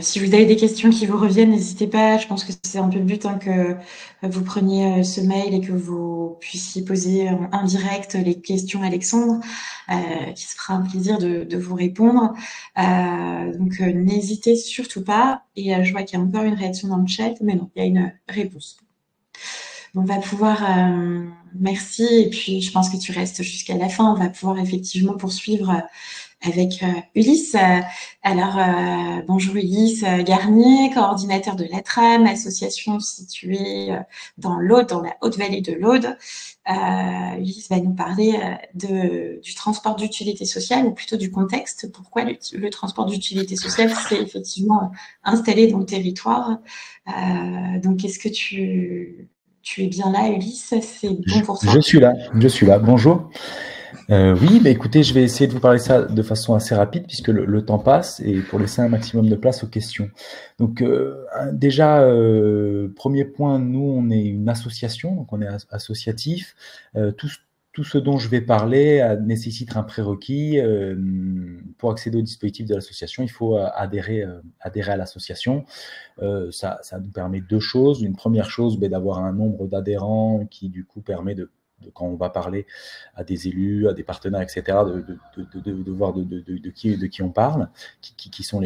si vous avez des questions qui vous reviennent, n'hésitez pas. Je pense que c'est un peu le but, hein, que vous preniez ce mail et que vous puissiez poser en direct les questions à Alexandre, qui se fera un plaisir de vous répondre. Donc, n'hésitez surtout pas. Et je vois qu'il y a encore une réaction dans le chat, mais non, il y a une réponse. On va pouvoir, merci, et puis je pense que tu restes jusqu'à la fin. On va pouvoir effectivement poursuivre avec Ulysse. Alors, bonjour Ulysse Garnier, coordinateur de l'ATRAM, association située dans l'Aude, dans la Haute-Vallée de l'Aude. Ulysse va nous parler du transport d'utilité sociale, ou plutôt du contexte. Pourquoi le transport d'utilité sociale s'est effectivement installé dans le territoire. Donc, est-ce que tu es bien là, Ulysse? C'est bon pour toi? Je suis là. Bonjour. Oui, bah écoutez, je vais essayer de vous parler ça de façon assez rapide puisque le temps passe et pour laisser un maximum de place aux questions. Donc déjà, premier point, nous on est une association, donc on est associatif. Tout ce dont je vais parler nécessite un prérequis. Pour accéder au dispositif de l'association, il faut adhérer à l'association. Ça nous permet deux choses. Une première chose, d'avoir un nombre d'adhérents qui du coup permet quand on va parler à des élus, à des partenaires, etc., de voir de qui on parle, qui sont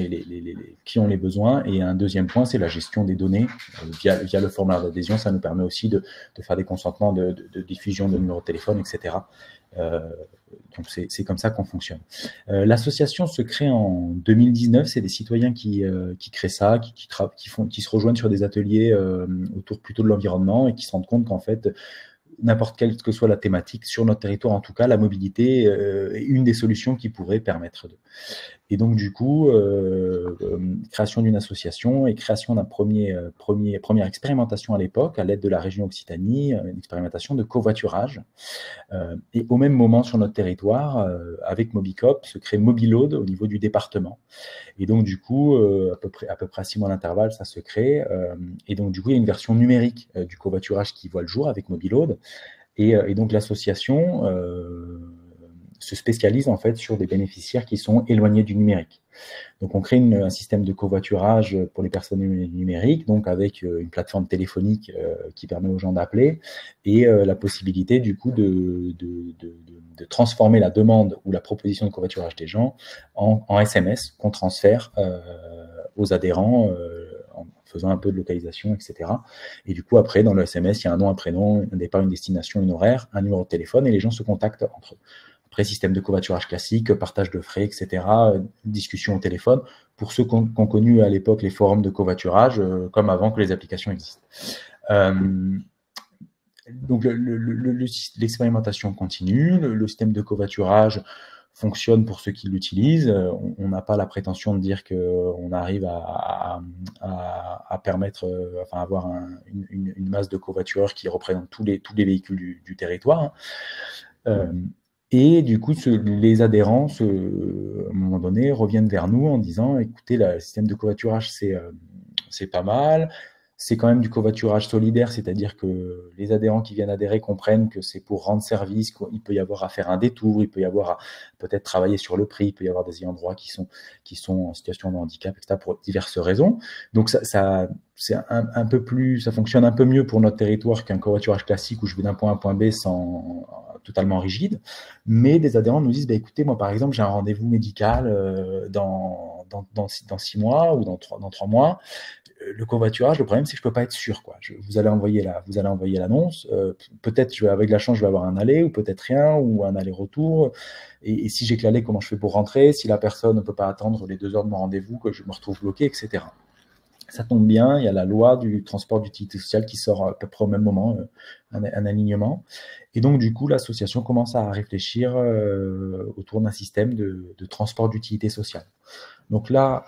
qui ont les besoins. Et un deuxième point, c'est la gestion des données via le formulaire d'adhésion. Ça nous permet aussi de faire des consentements de diffusion de numéros de téléphone, etc. Donc c'est comme ça qu'on fonctionne. L'association se crée en 2019. C'est des citoyens qui créent ça, qui se rejoignent sur des ateliers autour plutôt de l'environnement et qui se rendent compte qu'en fait, n'importe quelle que soit la thématique, sur notre territoire en tout cas, la mobilité est une des solutions qui pourrait permettre de. Et donc du coup, création d'une association et création d'un première expérimentation à l'époque, à l'aide de la région Occitanie, une expérimentation de covoiturage. Et au même moment sur notre territoire, avec Mobicop, se crée Mobilode au niveau du département. Et donc du coup, à peu près à 6 mois d'intervalle, ça se crée. Et donc du coup, il y a une version numérique du covoiturage qui voit le jour avec Mobilode. Et donc l'association se spécialise en fait sur des bénéficiaires qui sont éloignés du numérique. Donc on crée un système de covoiturage pour les personnes numériques, donc avec une plateforme téléphonique qui permet aux gens d'appeler et la possibilité du coup de transformer la demande ou la proposition de covoiturage des gens en SMS qu'on transfère aux adhérents en faisant un peu de localisation, etc. Et du coup, après, dans le SMS, il y a un nom, un prénom, un départ, une destination, une horaire, un numéro de téléphone, et les gens se contactent entre eux. Après, système de covoiturage classique, partage de frais, etc., discussion au téléphone, pour ceux qui ont connu à l'époque les forums de covoiturage, comme avant que les applications existent. Donc, l'expérimentation continue, le système de covoiturage fonctionne pour ceux qui l'utilisent. On n'a pas la prétention de dire qu'on arrive à permettre, enfin, avoir une masse de covoitureurs qui représente tous les véhicules du territoire. Et du coup, les adhérents, à un moment donné, reviennent vers nous en disant, écoutez, le système de covoiturage, c'est pas mal. C'est quand même du covoiturage solidaire, c'est-à-dire que les adhérents qui viennent adhérer comprennent que c'est pour rendre service, qu'il peut y avoir à faire un détour, il peut y avoir à peut-être travailler sur le prix, il peut y avoir des endroits qui sont en situation de handicap, etc., pour diverses raisons. Donc c'est un peu plus, ça fonctionne un peu mieux pour notre territoire qu'un covoiturage classique où je vais d'un point A à un point B totalement rigide. Mais des adhérents nous disent, écoutez, moi par exemple, j'ai un rendez-vous médical dans 6 mois ou dans 3 mois. Le covoiturage, le problème, c'est que je ne peux pas être sûr. Vous allez envoyer l'annonce. Peut-être, avec la chance, je vais avoir un aller, ou peut-être rien, ou un aller-retour. Et si j'ai que l'aller, comment je fais pour rentrer? Si la personne ne peut pas attendre les 2 heures de mon rendez-vous, que je me retrouve bloqué, etc. Ça tombe bien, il y a la loi du transport d'utilité sociale qui sort à peu près au même moment, un alignement. Et donc, du coup, l'association commence à réfléchir autour d'un système de transport d'utilité sociale. Donc là,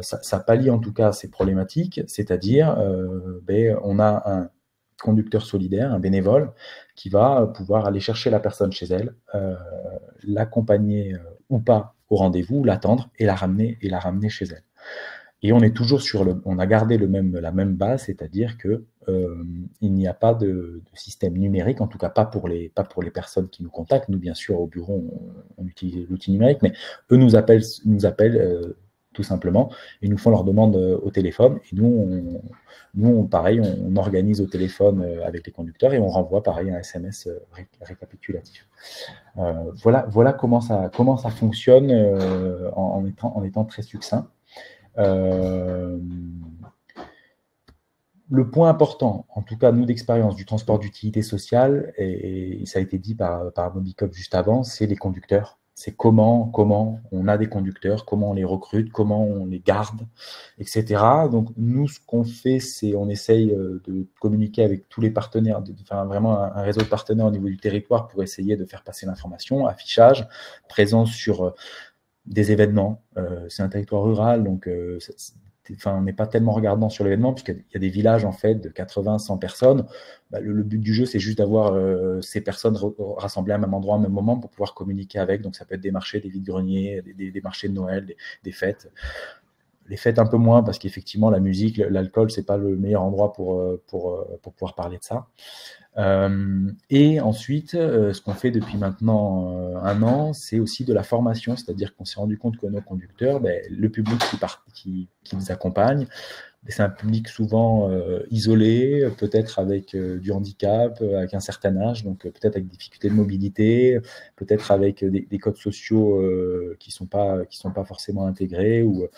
ça pallie en tout cas ces problématiques, c'est-à-dire on a un conducteur solidaire, un bénévole, qui va pouvoir aller chercher la personne chez elle, l'accompagner ou pas au rendez-vous, l'attendre et la ramener chez elle. Et on est toujours on a gardé la même base, c'est-à-dire que il n'y a pas de système numérique, en tout cas pas pour les personnes qui nous contactent. Nous, bien sûr, au bureau, on utilise l'outil numérique, mais eux nous appellent tout simplement, et nous font leur demande au téléphone. Et nous, pareil, on organise au téléphone avec les conducteurs et on renvoie pareil un SMS récapitulatif. Voilà comment ça fonctionne en étant très succinct. Le point important, en tout cas nous d'expérience du transport d'utilité sociale, et ça a été dit par Mobicop juste avant, c'est les conducteurs. C'est comment on a des conducteurs, comment on les recrute, comment on les garde, etc. Donc nous, ce qu'on fait, c'est on essaye de communiquer avec tous les partenaires, de faire vraiment un réseau de partenaires au niveau du territoire pour essayer de faire passer l'information, affichage, présence sur des événements. C'est un territoire rural, donc on n'est pas tellement regardant sur l'événement, puisqu'il y a des villages en fait de 80, 100 personnes. Bah, le but du jeu, c'est juste d'avoir ces personnes rassemblées à un même endroit, au même moment, pour pouvoir communiquer avec. Donc ça peut être des marchés, des vides-greniers, des marchés de Noël, des fêtes. Les fêtes un peu moins, parce qu'effectivement, la musique, l'alcool, c'est pas le meilleur endroit pour pouvoir parler de ça. Et ensuite, ce qu'on fait depuis maintenant 1 an, c'est aussi de la formation, c'est-à-dire qu'on s'est rendu compte que nos conducteurs, le public qui les accompagne, c'est un public souvent isolé, peut-être avec du handicap, avec un certain âge, donc peut-être avec des difficultés de mobilité, peut-être avec des codes sociaux qui sont pas forcément intégrés, ou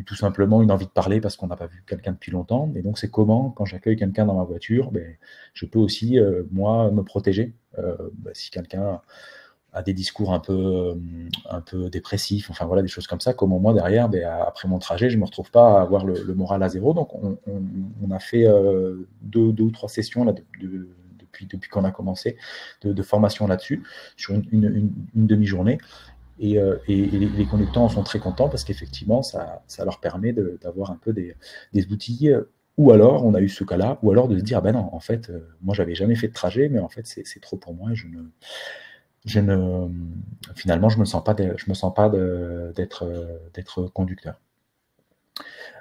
tout simplement une envie de parler parce qu'on n'a pas vu quelqu'un depuis longtemps. Et donc, c'est comment, quand j'accueille quelqu'un dans ma voiture, je peux aussi, moi, me protéger. Si quelqu'un a des discours un peu dépressifs, enfin voilà, des choses comme ça, comment moi, derrière, après mon trajet, je ne me retrouve pas à avoir le moral à zéro. Donc, on a fait 2 ou 3 sessions là, depuis qu'on a commencé de formation là-dessus, sur une demi-journée. Et les conducteurs en sont très contents parce qu'effectivement, ça leur permet d'avoir un peu des outils. Ou alors, on a eu ce cas-là, ou alors de se dire, ben non, en fait, moi, j'avais jamais fait de trajet, mais en fait, c'est trop pour moi. Et finalement, je me sens pas d'être conducteur.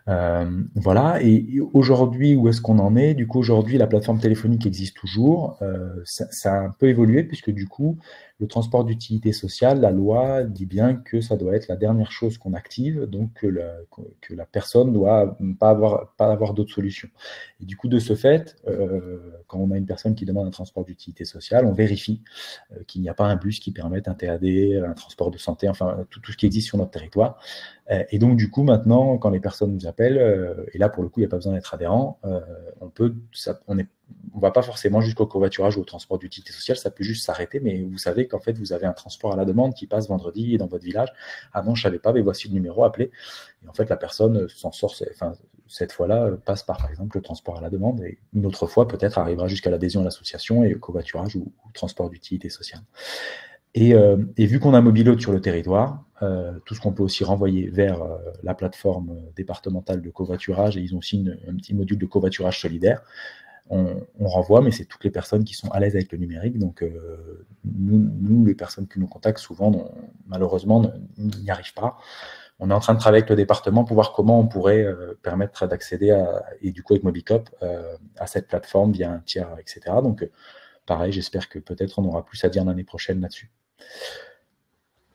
Voilà, et aujourd'hui, où est-ce qu'on en est? Du coup, aujourd'hui, la plateforme téléphonique existe toujours. Ça a un peu évolué, puisque du coup, le transport d'utilité sociale, la loi dit bien que ça doit être la dernière chose qu'on active, donc que la personne doit pas avoir d'autres solutions. Et du coup, de ce fait, quand on a une personne qui demande un transport d'utilité sociale, on vérifie qu'il n'y a pas un bus qui permette un TAD, un transport de santé, enfin tout ce qui existe sur notre territoire. Et donc, du coup, maintenant, quand les personnes nous appellent, et là, pour le coup, il n'y a pas besoin d'être adhérent, on va pas forcément jusqu'au covoiturage ou au transport d'utilité sociale, ça peut juste s'arrêter, mais vous savez qu'en fait, vous avez un transport à la demande qui passe vendredi dans votre village. Ah non, je savais pas, mais voici le numéro, appelez. Et en fait, la personne s'en sort, cette fois-là, passe par exemple, le transport à la demande, et une autre fois, peut-être, arrivera jusqu'à l'adhésion à l'association et au covoiturage ou transport d'utilité sociale. Et vu qu'on a Mobiload sur le territoire, tout ce qu'on peut aussi renvoyer vers la plateforme départementale de covoiturage, et ils ont aussi un petit module de covoiturage solidaire, on renvoie, mais c'est toutes les personnes qui sont à l'aise avec le numérique. Donc, nous, les personnes qui nous contactent, souvent, malheureusement, n'y arrivent pas. On est en train de travailler avec le département pour voir comment on pourrait permettre d'accéder, et du coup avec Mobicop, à cette plateforme via un tiers, etc. Donc, pareil, j'espère que peut-être on aura plus à dire l'année prochaine là-dessus.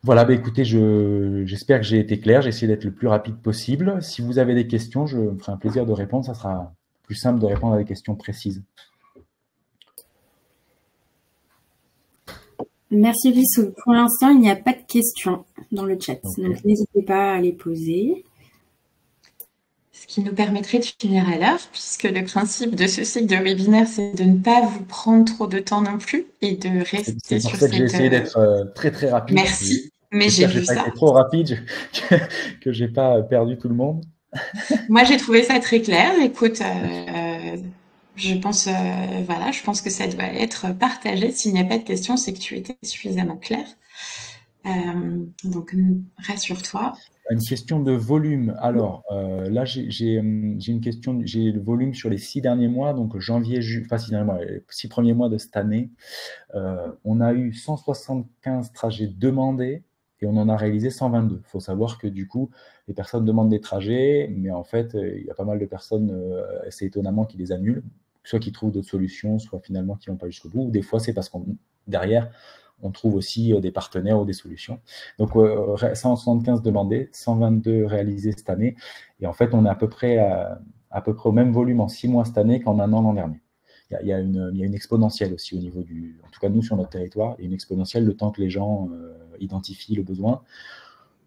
Voilà, écoutez, j'espère que j'ai été clair, j'ai essayé d'être le plus rapide possible. Si vous avez des questions, je me ferai un plaisir de répondre, ça sera plus simple de répondre à des questions précises. Merci Vissou. Pour l'instant, il n'y a pas de questions dans le chat, donc n'hésitez pas à les poser. Ce qui nous permettrait de finir à l'heure, puisque le principe de ce cycle de webinaire, c'est de ne pas vous prendre trop de temps non plus et de rester sur cette... C'est pour ça que j'ai essayé d'être très très rapide. Merci, mais j'ai vu ça. J'ai pas été trop rapide, que j'ai pas perdu tout le monde. Moi, j'ai trouvé ça très clair. Écoute, je pense que ça doit être partagé. S'il n'y a pas de questions, c'est que tu étais suffisamment clair. Donc, rassure-toi. Une question de volume. Alors, là, j'ai une question. J'ai le volume sur les 6 derniers mois, donc janvier, enfin 6 derniers mois, les 6 premiers mois de cette année. On a eu 175 trajets demandés et on en a réalisé 122. Il faut savoir que du coup, les personnes demandent des trajets, mais en fait, il y a pas mal de personnes, c'est étonnamment, qui les annulent, soit qui trouvent d'autres solutions, soit finalement qui ne vont pas jusqu'au bout. Ou des fois, c'est parce qu'on derrière, on trouve aussi des partenaires ou des solutions. Donc, 175 demandés, 122 réalisés cette année. Et en fait, on est à peu près au même volume en 6 mois cette année qu'en 1 an l'an dernier. Il y a une exponentielle aussi au niveau en tout cas nous sur notre territoire, il y a une exponentielle le temps que les gens identifient le besoin,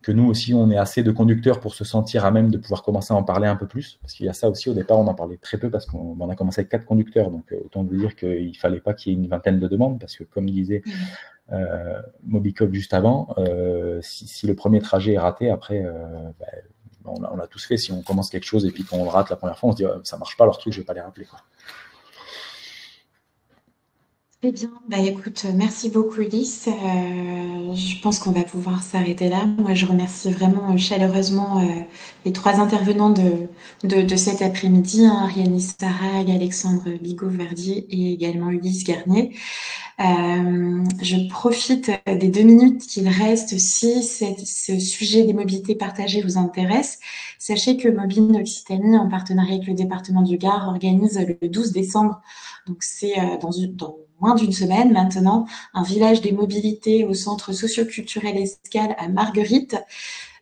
que nous aussi on est assez de conducteurs pour se sentir à même de pouvoir commencer à en parler un peu plus, parce qu'il y a ça aussi. Au départ on en parlait très peu parce qu'on a commencé avec 4 conducteurs, donc autant vous dire qu'il ne fallait pas qu'il y ait une vingtaine de demandes, parce que comme disait Mobicop juste avant, si le premier trajet est raté, après on a tous fait, si on commence quelque chose et puis qu'on le rate la première fois, on se dit ça marche pas, leur truc, je vais pas les rappeler, quoi. Très bien. Bah, écoute, merci beaucoup, Ulysse. Je pense qu'on va pouvoir s'arrêter là. Moi, je remercie vraiment chaleureusement les trois intervenants de cet après-midi, hein, Ariane Sarag, Alexandre Bigot-Verdier et également Ulysse Garnier. Je profite des 2 minutes qu'il reste. Si ce sujet des mobilités partagées vous intéresse, sachez que Mobine Occitanie, en partenariat avec le département du Gard, organise le 12 décembre, donc c'est dans moins d'une semaine maintenant, un village des mobilités au centre socio-culturel Escale à Marguerite.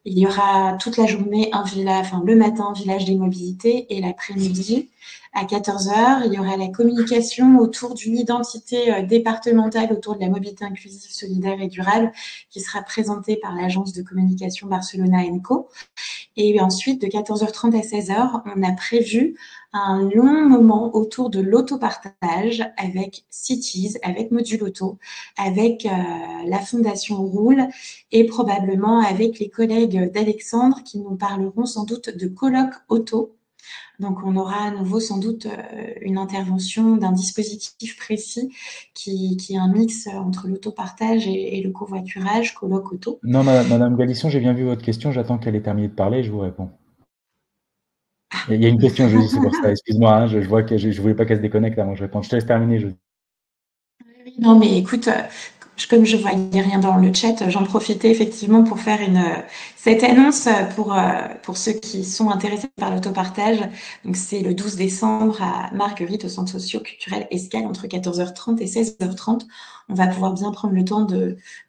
Il y aura toute la journée le matin, village des mobilités, et l'après-midi, à 14 heures, il y aura la communication autour d'une identité départementale autour de la mobilité inclusive, solidaire et durable, qui sera présentée par l'agence de communication Barcelona & Co. Et ensuite, de 14h30 à 16h, on a prévu un long moment autour de l'autopartage avec Cities, avec Module Auto, avec la Fondation Roule et probablement avec les collègues d'Alexandre qui nous parleront sans doute de colloque auto. Donc, on aura à nouveau sans doute une intervention d'un dispositif précis qui est un mix entre l'autopartage et le covoiturage, colloque auto. Non, Madame Galisson, j'ai bien vu votre question. J'attends qu'elle ait terminé de parler. Je vous réponds. Il y a une question, Josie, c'est pour ça. Excuse-moi, hein, je vois que je voulais pas qu'elle se déconnecte avant que je réponde. Je te laisse terminer, Josie. Non, mais écoute, comme je voyais rien dans le chat, j'en profitais effectivement pour faire cette annonce pour ceux qui sont intéressés par l'autopartage. Donc, c'est le 12 décembre à Marguerite, au centre socio-culturel Escale, entre 14h30 et 16h30. On va pouvoir bien prendre le temps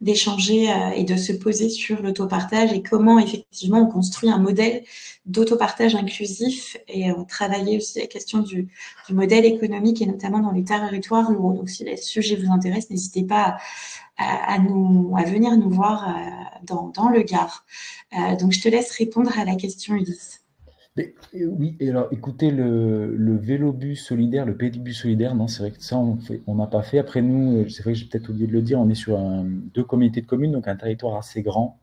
d'échanger et de se poser sur l'autopartage et comment effectivement on construit un modèle d'autopartage inclusif et travailler aussi la question du modèle économique et notamment dans les territoires ruraux. Donc, si le sujet vous intéresse, n'hésitez pas à venir nous voir dans le Gard. Donc, je te laisse répondre à la question, Ulysse. Oui, et alors écoutez, le vélobus solidaire, le pédibus solidaire, non, c'est vrai que ça, on n'a pas fait. Après, nous, c'est vrai que j'ai peut-être oublié de le dire, on est sur 2 communautés de communes, donc un territoire assez grand.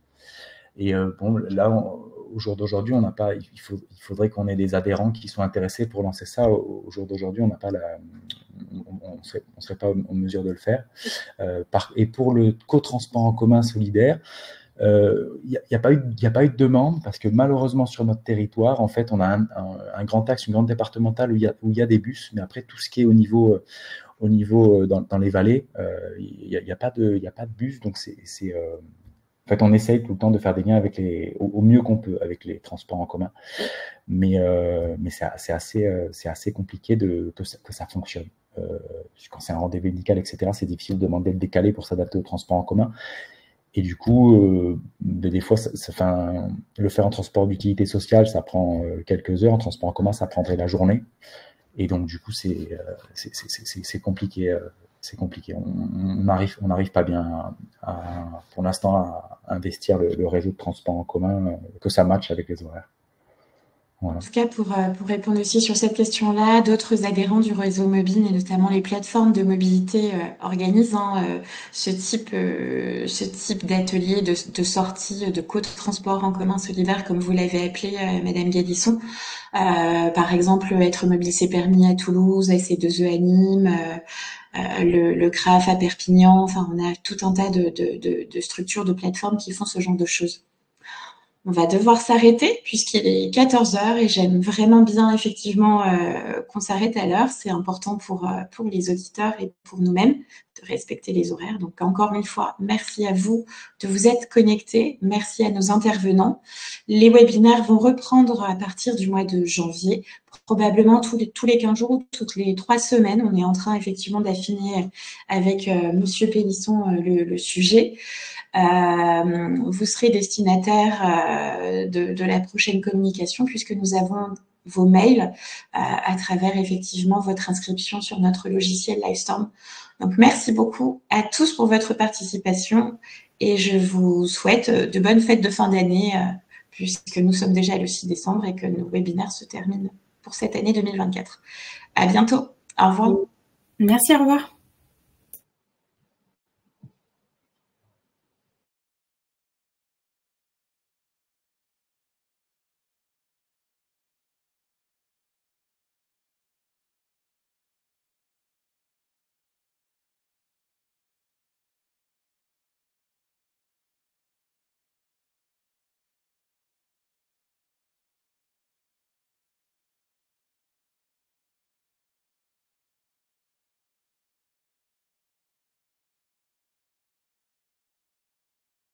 Et bon, là, au jour d'aujourd'hui, on n'a pas. Il faudrait qu'on ait des adhérents qui soient intéressés pour lancer ça. Au jour d'aujourd'hui, on n'a pas on serait pas en mesure de le faire. Et pour le cotransport en commun solidaire, il n'y a pas eu de demande parce que malheureusement sur notre territoire, en fait, on a un grand axe, une grande départementale où il y a des bus, mais après tout ce qui est au niveau dans les vallées, il n'y a pas de bus, donc en fait, on essaye tout le temps de faire des liens avec au mieux qu'on peut avec les transports en commun, mais c'est assez compliqué que ça fonctionne. Quand c'est un rendez-vous médical, etc., c'est difficile de demander de décaler pour s'adapter au transport en commun. Et du coup, des fois, le faire en transport d'utilité sociale, ça prend quelques heures. En transport en commun, ça prendrait la journée. Et donc, du coup, c'est compliqué. C'est compliqué. On n'arrive pas bien, pour l'instant, à investir le réseau de transport en commun, que ça matche avec les horaires. Voilà. En tout cas, pour répondre aussi sur cette question-là, d'autres adhérents du réseau Mobine et notamment les plateformes de mobilité organisent ce type d'atelier, de sortie, de co-transport en commun solidaire, comme vous l'avez appelé, Madame Galisson. Par exemple, Être Mobile c'est permis à Toulouse, AC2E à Nîmes, le CRAF à Perpignan. Enfin, on a tout un tas de structures, de plateformes qui font ce genre de choses. On va devoir s'arrêter puisqu'il est 14h et j'aime vraiment bien effectivement qu'on s'arrête à l'heure. C'est important pour les auditeurs et pour nous-mêmes de respecter les horaires. Donc encore une fois, merci à vous de vous être connectés. Merci à nos intervenants. Les webinaires vont reprendre à partir du mois de janvier, probablement tous les 15 jours ou toutes les 3 semaines. On est en train effectivement d'affiner avec Monsieur Pélisson le sujet. Vous serez destinataire de la prochaine communication puisque nous avons vos mails à travers effectivement votre inscription sur notre logiciel Livestorm. Donc, merci beaucoup à tous pour votre participation et je vous souhaite de bonnes fêtes de fin d'année puisque nous sommes déjà le 6 décembre et que nos webinaires se terminent pour cette année 2024. À bientôt. Au revoir. Merci, au revoir.